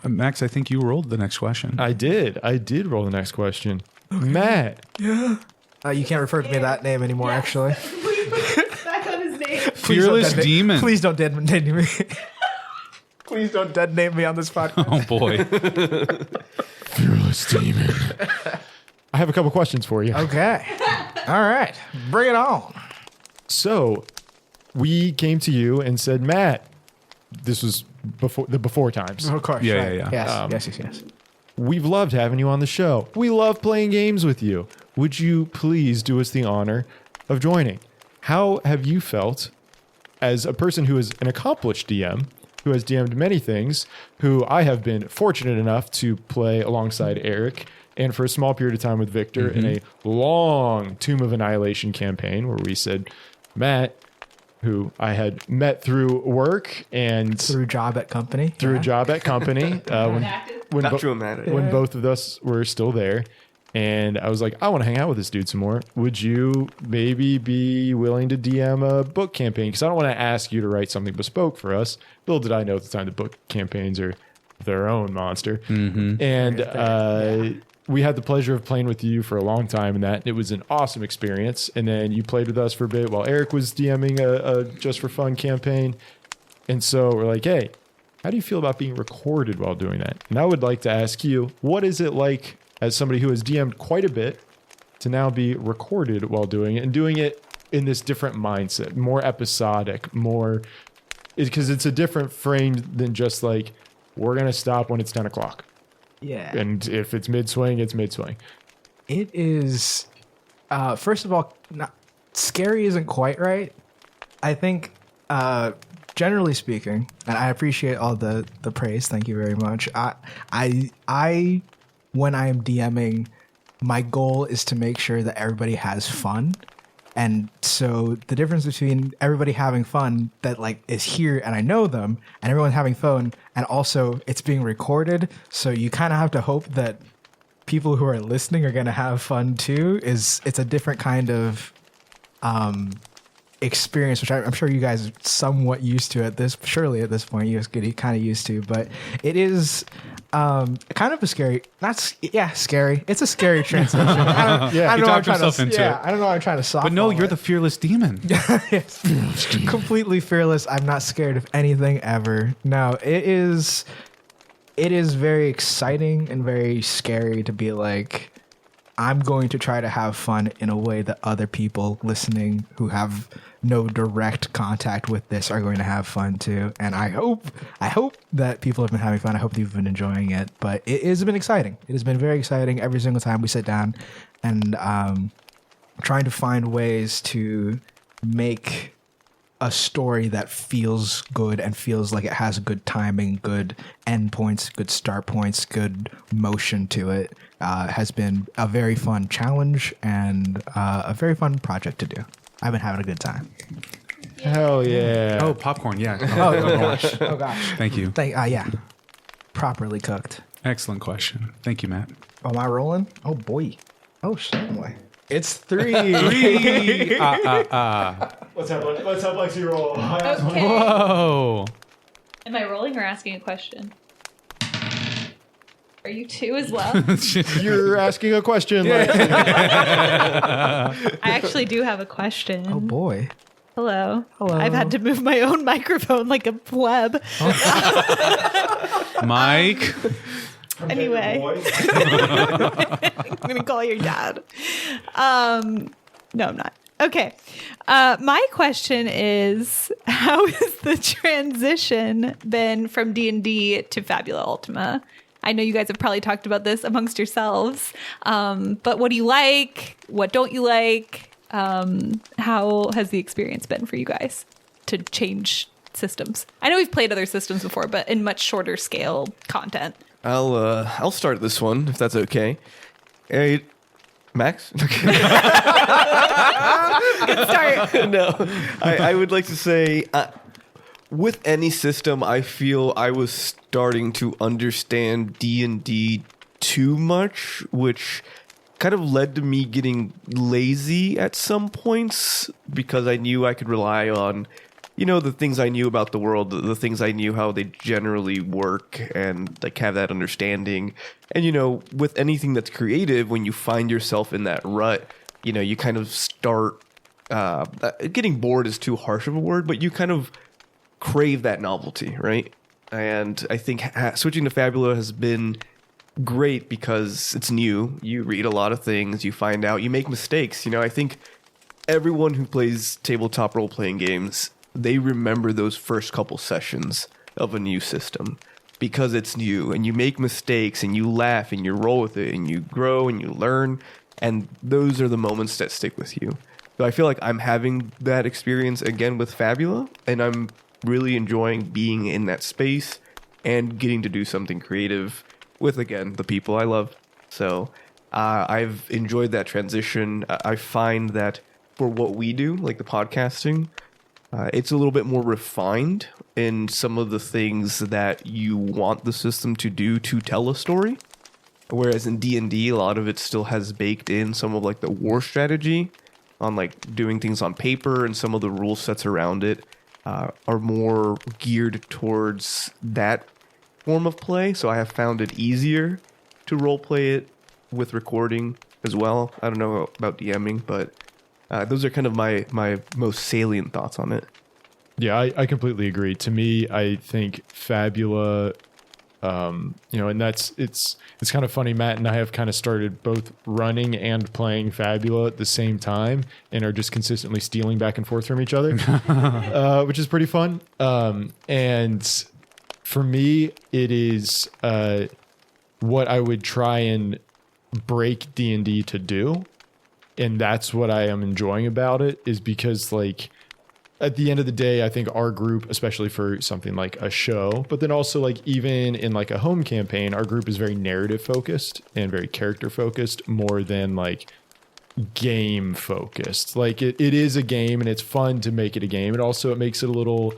Max, I think you rolled the next question. I did roll the next question. Matt, You can't refer to me that name anymore, actually. Back on his name. Fearless Demon. Please don't detonate me. Please don't detonate me on this podcast. Oh boy. Fearless Demon. I have a couple questions for you. Okay. All right. Bring it on. So, we came to you and said, Matt, this was before times. Of course. Yeah, right. yeah. Yes. We've loved having you on the show. We love playing games with you. Would you please do us the honor of joining? How have you felt as a person who is an accomplished DM, who has DM'd many things, who I have been fortunate enough to play alongside Eric and for a small period of time with Victor in a long Tomb of Annihilation campaign where we said, Matt, who I had met through work and Through job at company. through Yeah. a job at company when Not dramatic. when both of us were still there. And I was like, I want to hang out with this dude some more. Would you maybe be willing to DM a book campaign? Because I don't want to ask you to write something bespoke for us. Little did I know at the time that book campaigns are their own monster. And we had the pleasure of playing with you for a long time in that. And it was an awesome experience. And then you played with us for a bit while Eric was DMing a Just for Fun campaign. And so we're like, hey, how do you feel about being recorded while doing that? And I would like to ask you, what is it like as somebody who has DM'd quite a bit to now be recorded while doing it and doing it in this different mindset, more episodic, more, because it's a different frame than just like, we're going to stop when it's 10 o'clock. Yeah. And if it's mid-swing, it's mid-swing. It is, first of all, not, scary isn't quite right. I think, generally speaking, and I appreciate all the praise. Thank you very much. I when I am DMing, my goal is to make sure that everybody has fun. And so the difference between everybody having fun that like is here and I know them and everyone having fun and also it's being recorded. So you kind of have to hope that people who are listening are going to have fun too. It's a different kind of experience, which I'm sure you guys are somewhat used to at this point, you guys get kind of used to, but it is kind of a scary, scary. It's a scary transition. I don't you know talked yourself into it. I don't know how I'm trying to softball But no, you're it. the fearless demon. Yes. Completely fearless. I'm not scared of anything ever. No, it is very exciting and very scary to be like, I'm going to try to have fun in a way that other people listening who have no direct contact with this are going to have fun too. And I hope that people have been having fun. I hope you've been enjoying it. But it has been exciting. It has been very exciting every single time we sit down and trying to find ways to make a story that feels good and feels like it has good timing, good end points, good start points, good motion to it has been a very fun challenge and a very fun project to do. I've been having a good time. Hell yeah. Oh, popcorn. Yeah. Oh gosh. Oh gosh. Thank you. Yeah. Properly cooked. Excellent question. Thank you, Matt. Oh, am I rolling? Oh boy. Oh shit boy. It's 3. Let's have Lexi roll. Okay. Whoa. Am I rolling or asking a question? Are you two as well? You're asking a question. Lexi. I actually do have a question. Oh boy. Hello. Hello. I've had to move my own microphone like a pleb. Mike. Anyway. I'm going to call your dad. No, I'm not. Okay. My question is, how has the transition been from D&D to Fabula Ultima? I know you guys have probably talked about this amongst yourselves, but what do you like? What don't you like? How has the experience been for you guys to change systems? I know we've played other systems before, but in much shorter scale content. I'll start this one if that's okay. Hey, Max? Okay. Good start. No, I would like to say, with any system, I feel I was starting to understand D&D too much, which kind of led to me getting lazy at some points because I knew I could rely on, the things I knew about the world, the things I knew how they generally work and like have that understanding. And, with anything that's creative, when you find yourself in that rut, you kind of start getting bored is too harsh of a word, but you kind of crave that novelty, right? And I think switching to Fabula has been great because it's new. You read a lot of things, you find out, you make mistakes. I think everyone who plays tabletop role-playing games, they remember those first couple sessions of a new system because it's new and you make mistakes and you laugh and you roll with it and you grow and you learn, and those are the moments that stick with you. So I feel like I'm having that experience again with Fabula, and I'm really enjoying being in that space and getting to do something creative with, again, the people I love. So I've enjoyed that transition. I find that for what we do, like the podcasting, it's a little bit more refined in some of the things that you want the system to do to tell a story. Whereas in D&D, a lot of it still has baked in some of like the war strategy on like doing things on paper, and some of the rule sets around it are more geared towards that form of play. So I have found it easier to role play it with recording as well. I don't know about DMing, but those are kind of my most salient thoughts on it. Yeah, I completely agree. To me, I think Fabula, and it's kind of funny. Matt and I have kind of started both running and playing Fabula at the same time, and are just consistently stealing back and forth from each other, which is pretty fun. And for me, it is what I would try and break D&D to do, and that's what I am enjoying about it, is because like at the end of the day, I think our group, especially for something like a show, but then also like even in like a home campaign, our group is very narrative focused and very character focused more than like game focused. Like it is a game, and it's fun to make it a game. It makes it a little,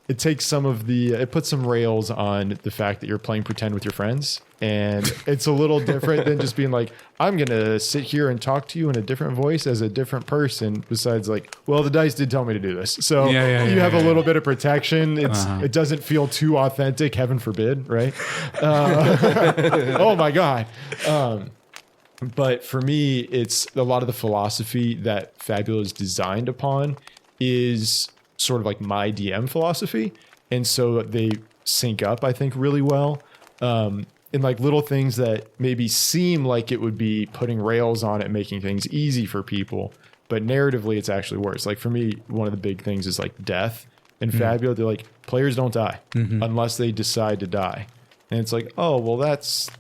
it takes some of the, it puts some rails on the fact that you're playing pretend with your friends. And it's a little different than just being like, I'm going to sit here and talk to you in a different voice as a different person, besides like, well, the dice did tell me to do this. So you have a little bit of protection. It doesn't feel too authentic, heaven forbid, right? Oh my God. But for me, it's a lot of the philosophy that Fabula is designed upon is sort of like my DM philosophy. And so they sync up, I think, really well. In like little things that maybe seem like it would be putting rails on it, making things easy for people, but narratively it's actually worse. Like for me, one of the big things is like death. In Fabula, they're like, players don't die unless they decide to die. And it's like, oh, well, that's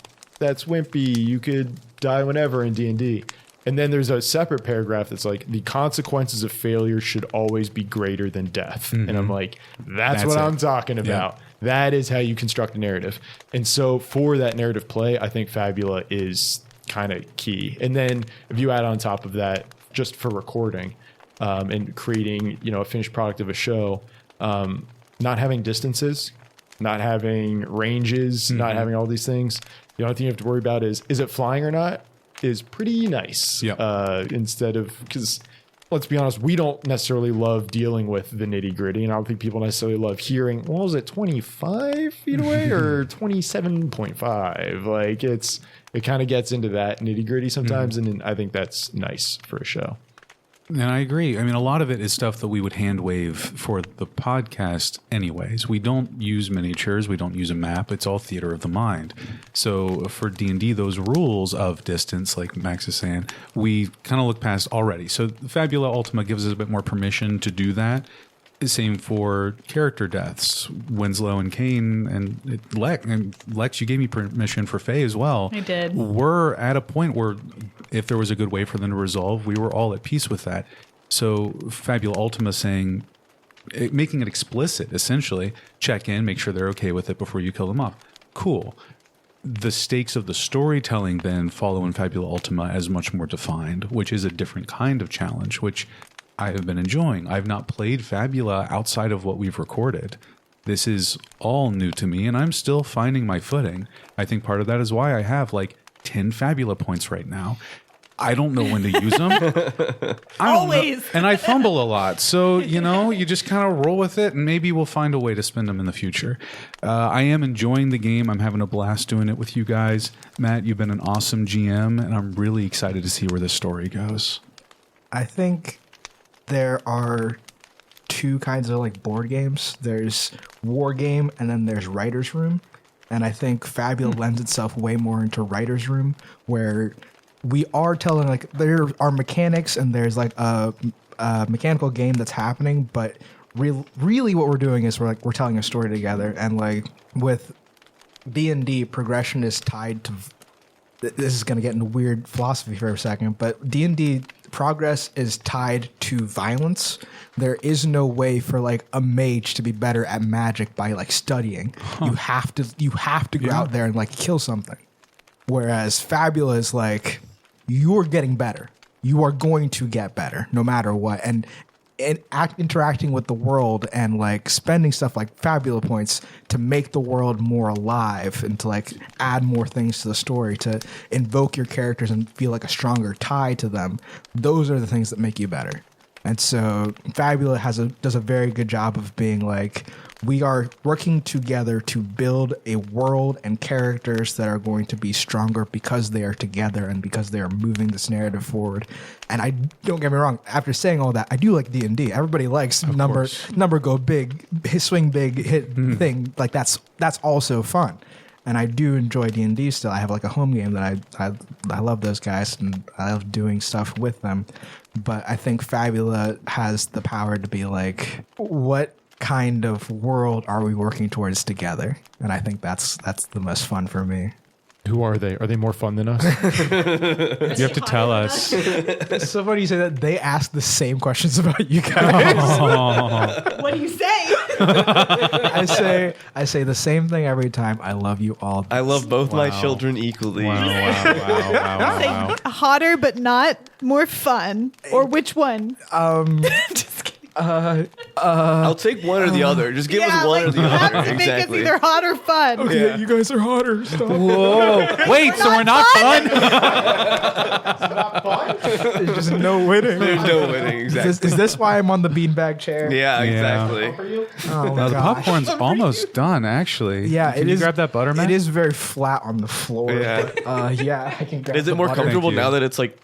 wimpy. You could die whenever in D&D. And then there's a separate paragraph that's like, the consequences of failure should always be greater than death. And I'm like, that's what I'm talking about. Yeah. That is how you construct a narrative. And so for that narrative play, I think Fabula is kind of key. And then if you add on top of that, just for recording and creating, a finished product of a show, not having distances, not having ranges, not having all these things. The only thing you have to worry about is it flying or not, is pretty nice. Yep. Instead of, because let's be honest, we don't necessarily love dealing with the nitty gritty. And I don't think people necessarily love hearing, what was it, 25 feet away or 27.5? Like it kind of gets into that nitty gritty sometimes. And I think that's nice for a show. And I agree. I mean, a lot of it is stuff that we would hand wave for the podcast anyways. We don't use miniatures. We don't use a map. It's all theater of the mind. So for D&D, those rules of distance, like Max is saying, we kind of look past already. So Fabula Ultima gives us a bit more permission to do that. Same for character deaths. Winslow and Kane and Lex, you gave me permission for Faye as well. I did. We're at a point where if there was a good way for them to resolve, we were all at peace with that. So Fabula Ultima saying, making it explicit, essentially, check in, make sure they're okay with it before you kill them off. Cool. The stakes of the storytelling then follow in Fabula Ultima as much more defined, which is a different kind of challenge, which I have been enjoying. I've not played Fabula outside of what we've recorded. This is all new to me, and I'm still finding my footing. I think part of that is why I have like 10 Fabula points right now. I don't know when to use them. Always. And I fumble a lot. So, you just kind of roll with it, and maybe we'll find a way to spend them in the future. I am enjoying the game. I'm having a blast doing it with you guys. Matt, you've been an awesome GM, and I'm really excited to see where this story goes. I think there are two kinds of like board games. There's war game, and then there's writer's room. And I think Fabula lends itself way more into writer's room, where we are telling, like, there are mechanics and there's like a mechanical game that's happening, but really what we're doing is we're telling a story together. And like with D&D, progression is tied to, this is going to get into weird philosophy for a second, but D&D progress is tied to violence. There is no way for like a mage to be better at magic by like studying. You have to go out there and like kill something. Whereas Fabula is like, you're getting better. You are going to get better no matter what. And interacting with the world and like spending stuff like Fabula points to make the world more alive and to like add more things to the story, to invoke your characters and feel like a stronger tie to them. Those are the things that make you better. And so Fabula does a very good job of being like, we are working together to build a world and characters that are going to be stronger because they are together and because they are moving this narrative forward. And I don't get me wrong, after saying all that, I do like D&D. Everybody likes number go big, swing big, hit thing. Like that's also fun. And I do enjoy D&D still. I have like a home game that I love those guys and I love doing stuff with them. But I think Fabula has the power to be like, what kind of world are we working towards together? And I think that's the most fun for me. Who are they? Are they more fun than us? You have to tell us. It's so funny you say that. They ask the same questions about you guys. What do you say? I say the same thing every time. I love you all. I love both my children equally. Wow. Hotter but not more fun. Or which one? Just kidding. I'll take one or the other. Just give us one or the you have other. to make us Exactly. either hot or fun. Okay, Yeah. you guys are hotter. Stop. Whoa. Wait, so we're not fun? There's just no winning. There's no winning. Exactly. Is this why I'm on the beanbag chair? Yeah, Yeah. exactly. Oh, No, the gosh. popcorn's almost done, actually. Yeah, Can you grab that butter, man? It is very flat on the floor. Yeah. But, yeah, I can grab Is it the more butter. comfortable Thank you. now that it's like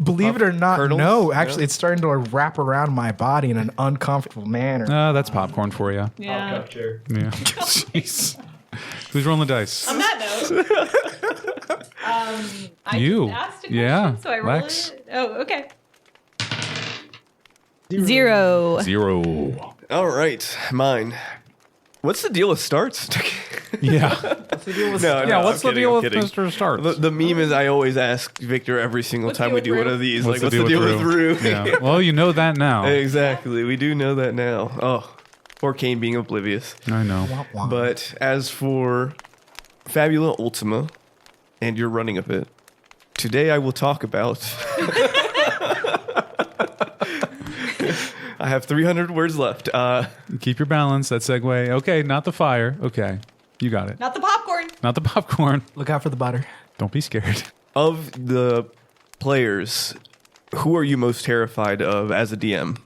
Believe it or not, kernels? no. Actually, Yeah. it's starting to wrap around my body in an uncomfortable manner. That's popcorn for you. Yeah. Yeah. Jeez. Who's rolling the dice? On that note, I You. just asked a question, Yeah, so I roll Lex. it. Oh, okay. 0. 0. all right, mine. What's the deal with starts? Yeah. No, Yeah, what's the I'm deal with kidding. Mr. Starts? The meme is I always ask Victor every single What's the time we deal do with one of Rue? these. What's the deal with Rue? Yeah. Well, you know that now. Exactly. We do know that now. Oh, or Kane being oblivious. I know. Womp womp. But as for Fabula Ultima and your running of it, today I will talk about. I have 300 words left. Keep your balance. That segue. Okay, not the fire. Okay. You got it. Not the popcorn. Not the popcorn. Look out for the butter. Don't be scared. Of the players, who are you most terrified of as a DM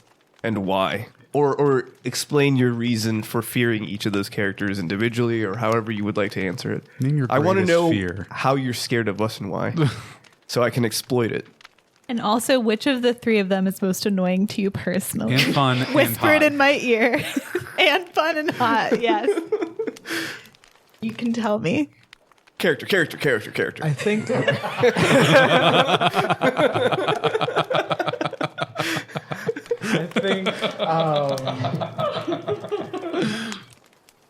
and why? Or explain your reason for fearing each of those characters individually or however you would like to answer it. Name your I want to greatest know fear. how you're scared of us and why so I can exploit it. And also, which of the three of them is most annoying to you personally? And fun and Whisper it hot. in my ear. And fun and hot, yes. You can tell me. Character. I think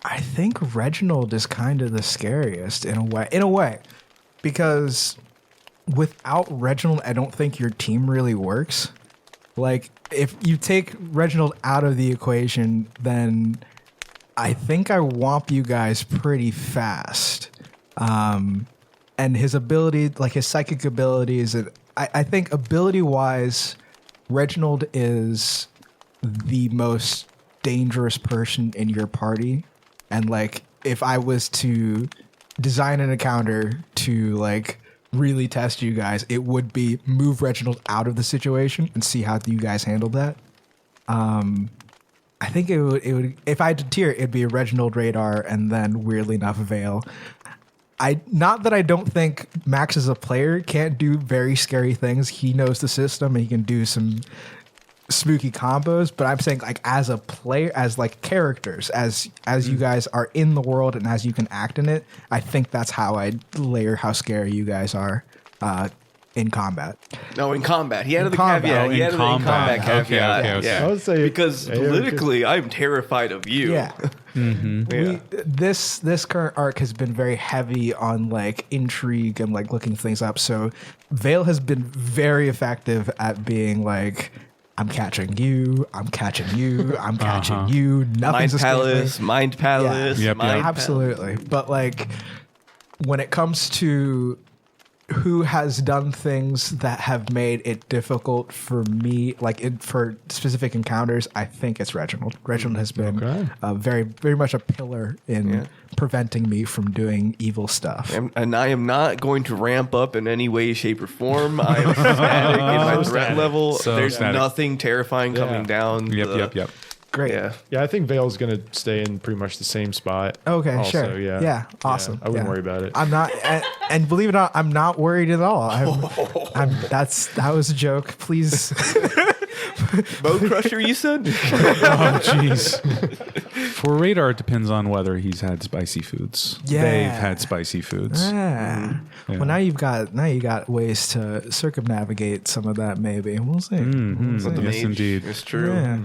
I think Reginald is kind of the scariest in a way, because without Reginald, I don't think your team really works. Like, if you take Reginald out of the equation, then I think I whomp you guys pretty fast. And his ability, like his psychic abilities, I think ability-wise, Reginald is the most dangerous person in your party. And like, if I was to design an encounter to like really test you guys, it would be move Reginald out of the situation and see how you guys handle that. I think it would if I had to tier, it'd be Reginald, Radar, and then weirdly enough Vale. Not that I don't think Max as a player can't do very scary things. He knows the system and he can do some spooky combos, but I'm saying like as a player, as like characters, as you guys are in the world and as you can act in it, I think that's how I layer how scary you guys are in combat. No, in combat. He added the combat. caveat. Oh, He in added the in combat. combat caveat. Okay, okay. Yeah. I would say because politically, I'm terrified of you. Yeah. Yeah. This current arc has been very heavy on like intrigue and like looking things up. So Vale has been very effective at being like, I'm catching you, I'm catching you, I'm catching you. Nothing's Mind Palace. Yep, Mind yep. Absolutely. But like when it comes to who has done things that have made it difficult for me, for specific encounters, I think it's Reginald. Reginald has been very, very much a pillar in preventing me from doing evil stuff. And I am not going to ramp up in any way, shape, or form. I am static in my threat level. So There's static. nothing terrifying coming down. Yep. Great. Yeah. Yeah, I think Vale's going to stay in pretty much the same spot. Okay, also, sure. Yeah, awesome. I wouldn't Yeah. worry about it. I'm not, and believe it or not, I'm not worried at all. That was a joke. Please. Bone Crusher, you said? Oh, jeez. For Radar, it depends on whether he's had spicy foods. Yeah. They've had spicy foods. Yeah. Yeah. Well, now you got ways to circumnavigate some of that. Maybe we'll see. We'll see. The Yes, mage. indeed. It's true. Yeah.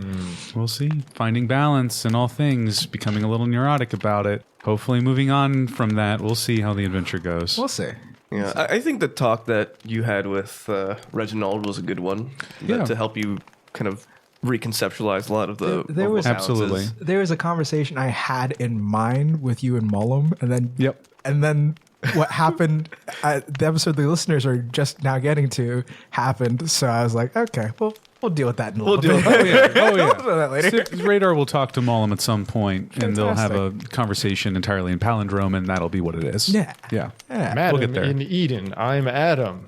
We'll see. Finding balance in all things, becoming a little neurotic about it. Hopefully, moving on from that, we'll see how the adventure goes. We'll see. Yeah, I think the talk that you had with Reginald was a good one. Yeah. To help you kind of reconceptualize a lot of the There was- Absolutely. There was a conversation I had in mind with you and Mullum, and then Yep. and then what happened? The episode the listeners are just now getting to happened. So I was like, okay, well, we'll deal with that in a little bit. Oh yeah. We'll do that later. So Radar will talk to Mollum at some point, and they'll have a Fantastic. conversation entirely in palindrome, and that'll be what it is. Yeah. Yeah. Yeah. Madam We'll get there. in Eden, I'm Adam.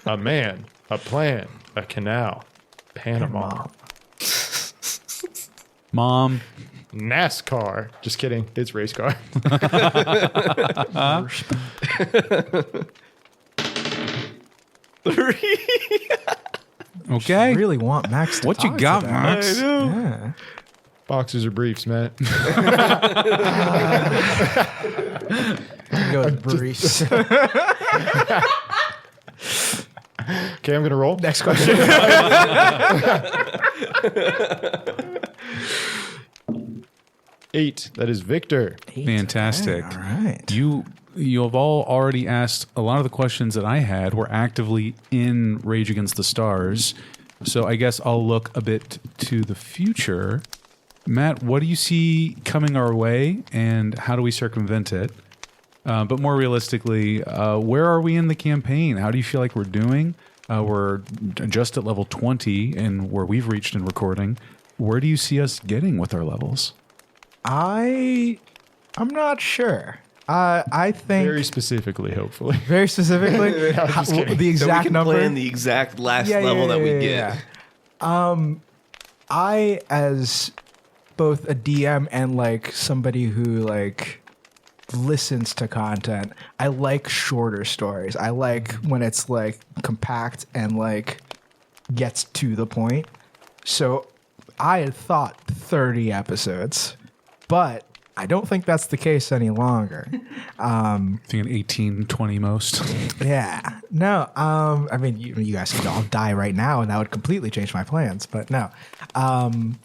A man, a plan, a canal, Panama, Mom. NASCAR. Just kidding. It's race car. Okay. I really want Max to What you talk got, today. Max? Yeah. Boxers or briefs, Matt. Go with Bruce. Okay, I'm going to roll. Next question. Eight. That is Victor. Fantastic. All right. You have all already asked a lot of the questions that I had. We're actively in Rage Against the Stars. So I guess I'll look a bit to the future. Matt, what do you see coming our way, and how do we circumvent it? But more realistically, where are we in the campaign? How do you feel like we're doing? We're just at level 20, and where we've reached in recording. Where do you see us getting with our levels? I'm not sure. I think Very specifically, hopefully. very specifically just kidding. the So we exact can number. plan the exact last Yeah, level yeah, that we yeah, get. yeah. I, as both a DM and like somebody who like listens to content, I like shorter stories. I like when it's like compact and like gets to the point. So I had thought 30 episodes, but I don't think that's the case any longer. Thinking 18, 20 most. Yeah. No. I mean, you guys could all die right now, and that would completely change my plans. But no.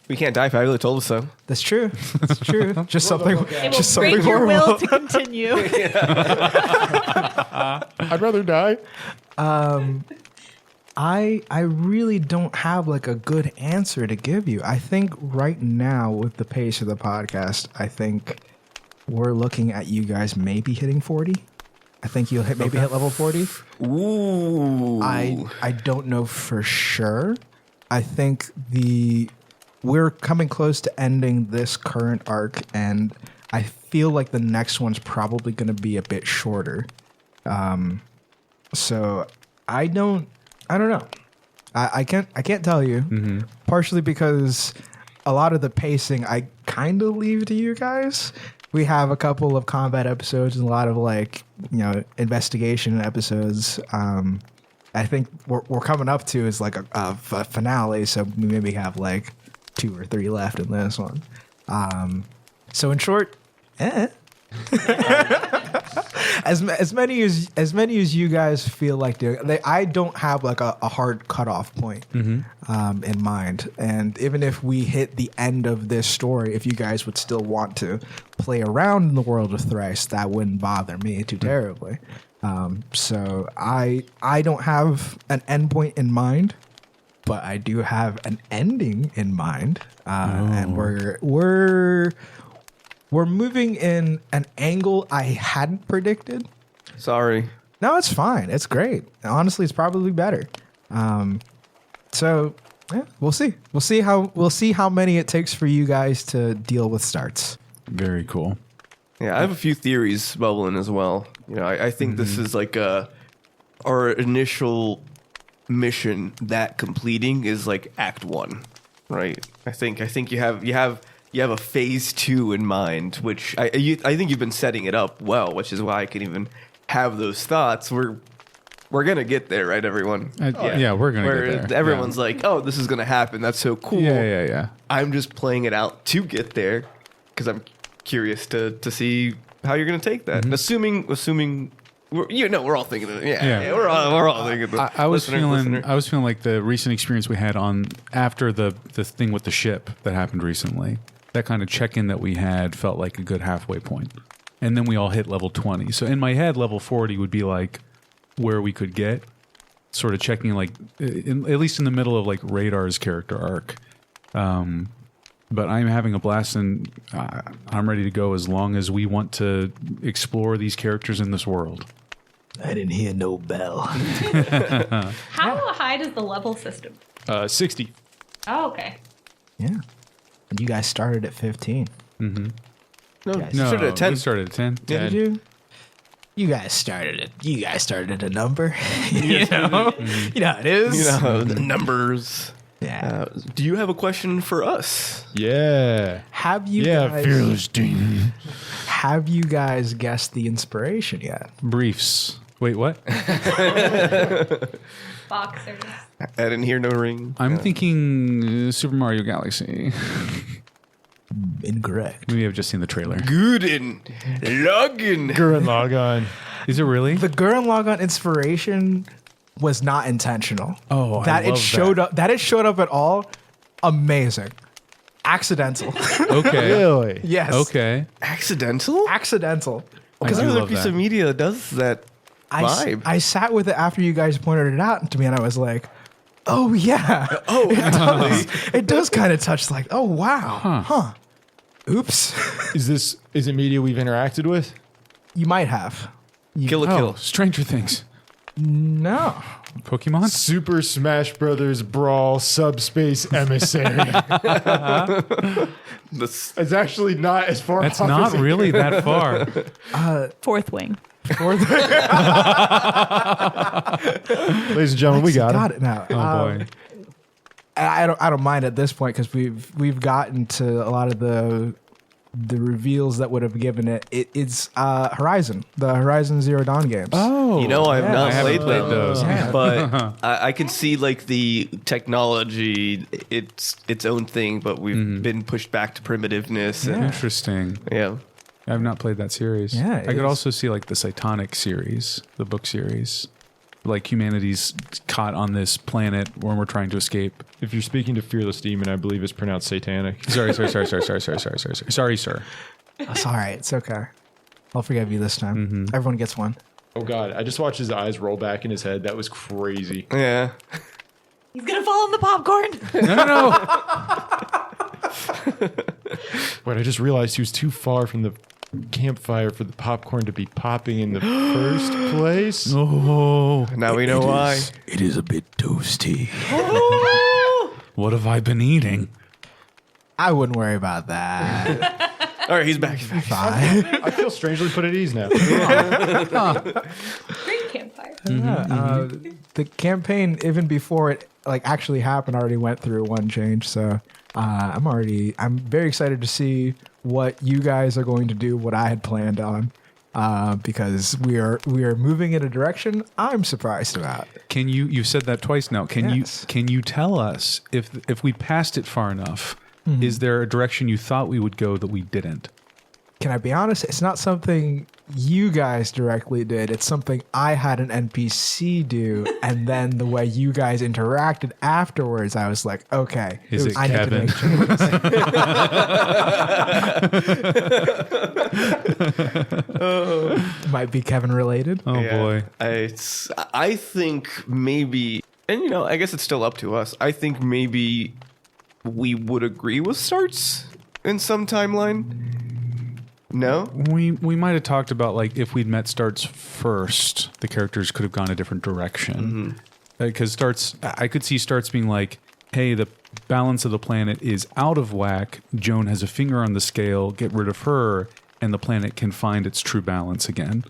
We can't die. Fabula told us so. That's true. That's true. Just something. It will Just something break your horrible. will to continue. I'd rather die. I really don't have like a good answer to give you. I think right now with the pace of the podcast, I think we're looking at you guys maybe hitting 40. I think you'll hit level 40. Ooh. I don't know for sure. I think we're coming close to ending this current arc, and I feel like the next one's probably going to be a bit shorter. So I don't know. I can't tell you. Partially because a lot of the pacing I kind of leave to you guys. We have a couple of combat episodes and a lot of investigation episodes. I think we're coming up to is like a finale, so we maybe have like 2 or 3 left in this one. So in short, as many as you guys feel like doing, I don't have like a hard cutoff point in mind. And even if we hit the end of this story, if you guys would still want to play around in the world of Thrice, that wouldn't bother me too terribly. So I don't have an endpoint in mind, but I do have an ending in mind, and we're moving in an angle I hadn't predicted. Sorry. No, it's fine. It's great. Honestly, it's probably better. So yeah, we'll see. We'll see how many it takes for you guys to deal with starts. Very cool. Yeah, I have a few theories bubbling as well. I think this is like our initial mission that completing is like Act 1, right? I think you have a phase 2 in mind, which I think you've been setting it up well, which is why I can even have those thoughts. We're gonna get there, right, everyone? Yeah, we're gonna get there. Everyone's like, "Oh, this is gonna happen. That's so cool." Yeah. I'm just playing it out to get there because I'm curious to see how you're gonna take that. Assuming we're all thinking of it. Yeah, we're all thinking of it. I was feeling like the recent experience we had after the thing with the ship that happened recently. That kind of check-in that we had felt like a good halfway point. And then we all hit level 20. So in my head, level 40 would be like where we could get, sort of checking like, at least in the middle of like Radar's character arc. But I'm having a blast, and I'm ready to go as long as we want to explore these characters in this world. I didn't hear no bell. How high does the level system? 60. Oh, okay. Yeah. And you guys started at 15. No, Yes. you started at 10. We started at 10. Did you? You guys started at a number. You know how it is. The numbers. Yeah. Do you have a question for us? Yeah. Have you guys fearless demon. have you guys guessed the inspiration yet? Briefs. Wait, what? Boxers. I didn't hear no ring. I'm thinking Super Mario Galaxy. Incorrect. Maybe I've just seen the trailer. Guden Logan. Gurren Lagann. Is it really? The Gurren Lagann inspiration was not intentional. Oh, I that it love showed up. That it showed up at all. Amazing. Accidental. Okay. Really? Yes. Okay. Accidental? Accidental. Because I do another love piece that. of media does that vibe. I sat with it after you guys pointed it out to me, and I was like, "Oh yeah, Oh, it does kind of touch like, oh wow, huh. Oops." Is it media we've interacted with? You might have. Kill a Oh, kill. Stranger Things. No. Pokemon? Super Smash Brothers Brawl Subspace Emissary. This- It's actually not as far That's off not as really that far. Fourth wing. Ladies and gentlemen, we got it. now. Oh boy. I don't mind at this point because we've gotten to a lot of the the reveals that would have given it's Horizon, the Horizon Zero Dawn games. Oh, You know, I have not haven't played them, those. Yeah. but I can see like the technology, it's its own thing, but we've been pushed back to primitiveness. And, Interesting. yeah. I have not played that series. Yeah, I it could is. also see like the Cytonic series, the book series. Like humanity's caught on this planet when we're trying to escape. If you're speaking to Fearless Demon, I believe it's pronounced satanic. Sorry, sir. It's all right. It's okay. I'll forgive you this time. Everyone gets one. Oh God, I just watched his eyes roll back in his head. That was crazy. Yeah. He's gonna fall in the popcorn. No. Wait, I just realized he was too far from the campfire for the popcorn to be popping in the first place. Oh, Now we know why. it is a bit toasty. What have I been eating? I wouldn't worry about that. All right, he's back. Fine. I feel strangely put at ease now. Great campfire. The campaign, even before it like actually happened, already went through one change. So I'm very excited to see what you guys are going to do, what I had planned on, because we are moving in a direction I'm surprised about. Can you've said that twice now. Yes. Can you tell us if we passed it far enough, is there a direction you thought we would go that we didn't? Can I be honest? It's not something you guys directly did. It's something I had an NPC do, and then the way you guys interacted afterwards, I was like, okay, Is it I need to Kevin? make changes. Might be Kevin related. Oh Yeah. boy. I think maybe, and you know, I guess it's still up to us. I think maybe we would agree with starts in some timeline. No? We might have talked about like if we'd met Starts first, the characters could have gone a different direction. Because Starts, I could see Starts being like, hey, the balance of the planet is out of whack. Joan has a finger on the scale. Get rid of her, and the planet can find its true balance again.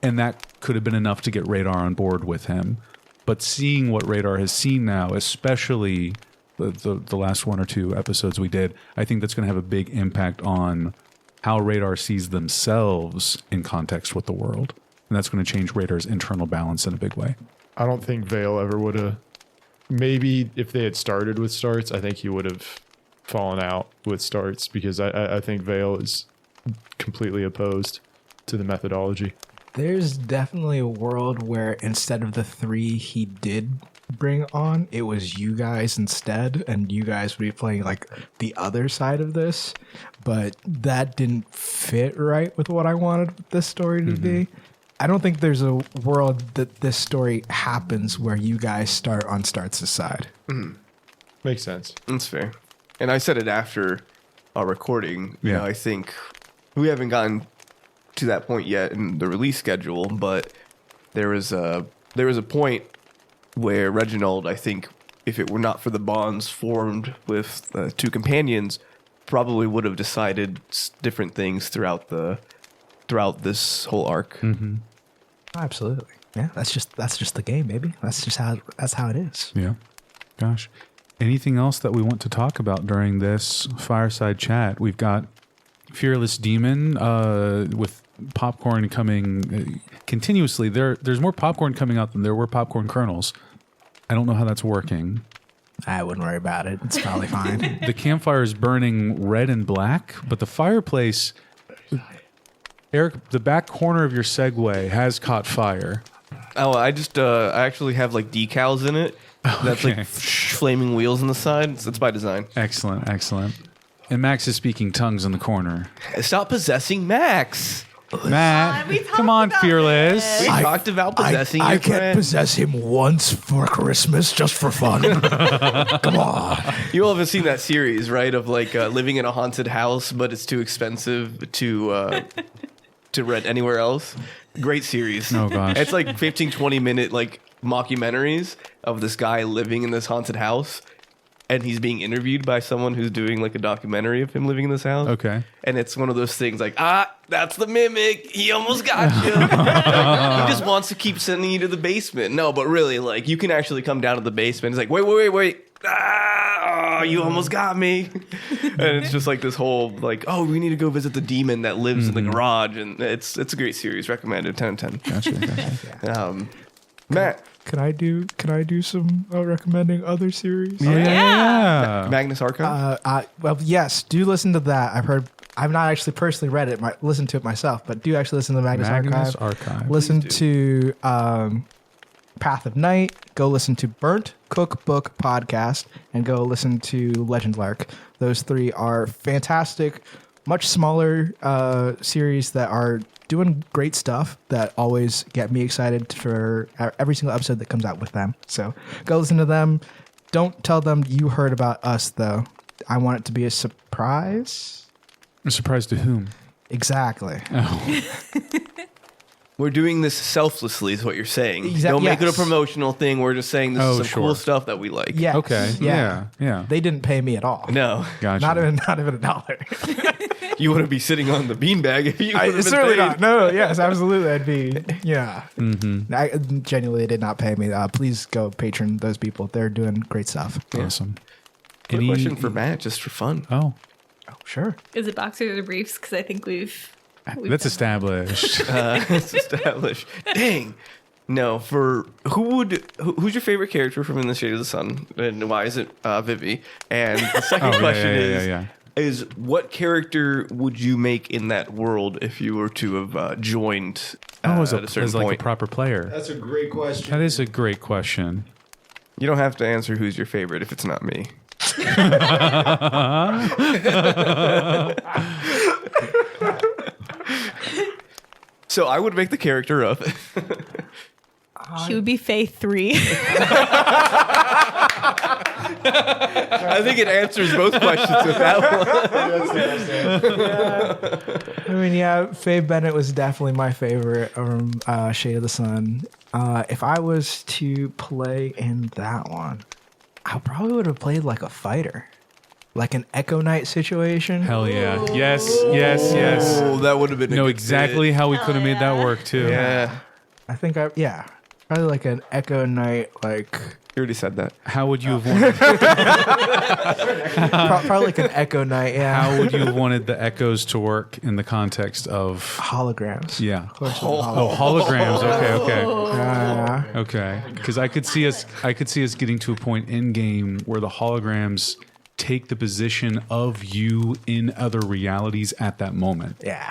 And that could have been enough to get Radar on board with him. But seeing what Radar has seen now, especially the last one or two episodes we did, I think that's going to have a big impact on how Radar sees themselves in context with the world. And that's going to change Radar's internal balance in a big way. I don't think Vale ever would have. Maybe if they had started with starts, I think he would have fallen out with starts because I think Vale is completely opposed to the methodology. There's definitely a world where instead of the 3 he did bring on, it was you guys instead, and you guys would be playing like the other side of this, but that didn't fit right with what I wanted this story to be. I don't think there's a world that this story happens where you guys start on Starts' side. Makes sense. That's fair. And I said it after our recording. You Yeah. know, I think we haven't gotten to that point yet in the release schedule, but there was a point where Reginald, I think, if it were not for the bonds formed with 2 companions, probably would have decided different things throughout this whole arc. Absolutely. Yeah, that's just the game, baby. That's how it is. Yeah. Gosh. Anything else that we want to talk about during this fireside chat? We've got Fearless Demon with popcorn coming continuously. There's more popcorn coming out than there were popcorn kernels. I don't know how that's working. I wouldn't worry about it. It's probably fine. The campfire is burning red and black, but the fireplace, Eric, the back corner of your Segway has caught fire. Oh, I actually have like decals in it. That's Okay. like flaming wheels on the side. That's by design. Excellent, excellent. And Max is speaking tongues in the corner. Stop possessing Max. Matt, we talked come on, about Fearless. We talked about possessing your friend. possess him once for Christmas just for fun. Come on. You all haven't seen that series, right? Of like living in a haunted house, but it's too expensive to rent anywhere else. Great series. Oh, gosh. It's like 15, 20-minute like mockumentaries of this guy living in this haunted house. And he's being interviewed by someone who's doing like a documentary of him living in this house. Okay. And it's one of those things like, that's the mimic. He almost got you. He just wants to keep sending you to the basement. No, but really, like, you can actually come down to the basement. It's like, wait. oh, you almost got me. And it's just like this whole like, oh, we need to go visit the demon that lives in the garage, and it's a great series. Recommended 10 10. Gotcha. Matt, Can I do some recommending other series? Yeah. Magnus Archive. Well, yes, do listen to that. I've not actually personally read it, listened to it myself, but do actually listen to Magnus Archive. Listen to Path of Night. Go listen to Burnt Cookbook Podcast, and go listen to Legend Lark. Those three are fantastic, much smaller series that are doing great stuff that always get me excited for every single episode that comes out with them. So go listen to them. Don't tell them you heard about us, though. I want it to be a surprise. A surprise to whom? Exactly. Oh. We're doing this selflessly, is what you're saying. Exactly. Don't make it a Yes. promotional thing. We're just saying this is some cool stuff that we like. Yes. Okay. Yeah. They didn't pay me at all. No, Gotcha. Not even $1. you wouldn't be sitting on the beanbag if you would have been Certainly paid. not. No, yes, absolutely. I'd be, yeah. Mm-hmm. I genuinely did not pay me. Please go patron those people. They're doing great stuff. Awesome. Quick question for Matt, just for fun. Oh, Oh, sure. Is it boxers or briefs? Because I think we've that's established. It's established. Dang. No, who's your favorite character from In the Shade of the Sun, and why is it Vivi? And the second question is what character would you make in that world if you were to have joined As at a certain like point? a proper player. That's a great question. That is a great question. You don't have to answer who's your favorite if it's not me. So I would make the character up. she would be Faye 3. I think it answers both questions with that one. I mean, yeah, Faye Bennett was definitely my favorite from Shade of the Sun. If I was to play in that one, I probably would have played like a fighter. Like an Echo Knight situation. Hell yeah. Yes. Oh, that would have been Know exactly how we could have made that work too. Yeah. I think probably like an Echo Knight, like You already said that. How would you have wanted? probably like an Echo Knight. Yeah, How would you have wanted the echoes to work in the context of? holograms. Yeah. Of course. Oh, holograms. Yeah. Okay. Because I could see us getting to a point in game where the holograms take the position of you in other realities at that moment. Yeah.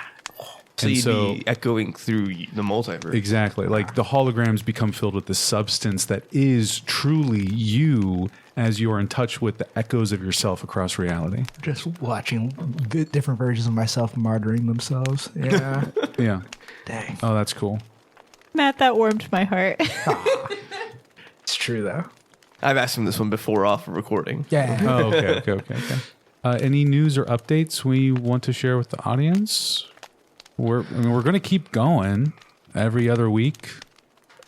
So And you'd so- be echoing through the multiverse. Exactly. Like the holograms become filled with the substance that is truly you as you are in touch with the echoes of yourself across reality. Just watching different versions of myself martyring themselves. Yeah. Yeah. Dang. Oh, that's cool. Matt, that warmed my heart. It's true though. I've asked him this one before off of recording. Yeah. Oh, okay. Any news or updates we want to share with the audience? We're going to keep going every other week.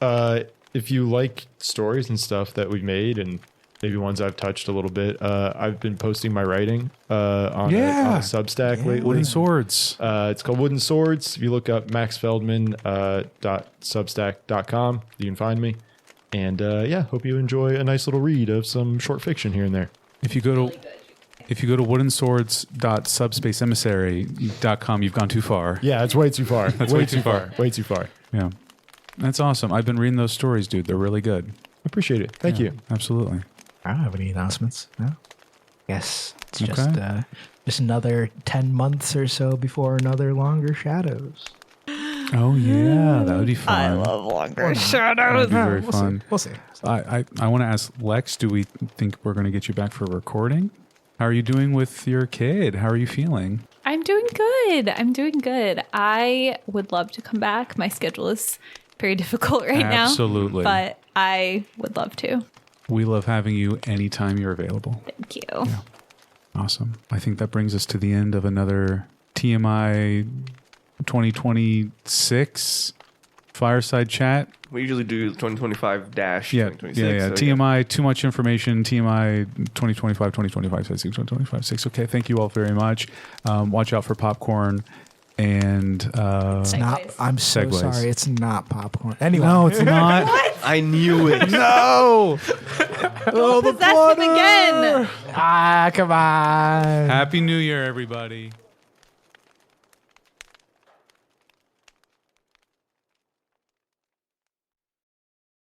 If you like stories and stuff that we've made and maybe ones I've touched a little bit, I've been posting my writing on a Substack lately. Wooden Swords. It's called Wooden Swords. If you look up maxfeldman.substack.com, you can find me. And hope you enjoy a nice little read of some short fiction here and there. If you go to woodenswords.subspaceemissary.com, you've gone too far. Yeah, it's way too far. That's way too far. Way too far. Yeah. That's awesome. I've been reading those stories, dude. They're really good. Appreciate it. Thank you. Absolutely. I don't have any announcements. No. Yes. It's Okay. just another 10 months or so before another Longer Shadows. Oh, yeah. That would be fun. I love longer That'd shadows. be very We'll fun. see. We'll see. I want to ask Lex, do we think we're going to get you back for recording? How are you doing with your kid? How are you feeling? I'm doing good. I would love to come back. My schedule is very difficult right now. Absolutely. But I would love to. We love having you anytime you're available. Thank you. Awesome. I think that brings us to the end of another TMI 2026 Fireside Chat. We usually do 2025 dash Yeah, 2026. yeah. so TMI, too much information. TMI 2025, 2025, 2025, 6. Okay, thank you all very much. Watch out for popcorn and It's not. Segues. I'm so Segues. sorry. It's not popcorn. Anyway. no, it's not. I knew it. No. Don't possess him again. Ah, come on. Happy New Year, everybody.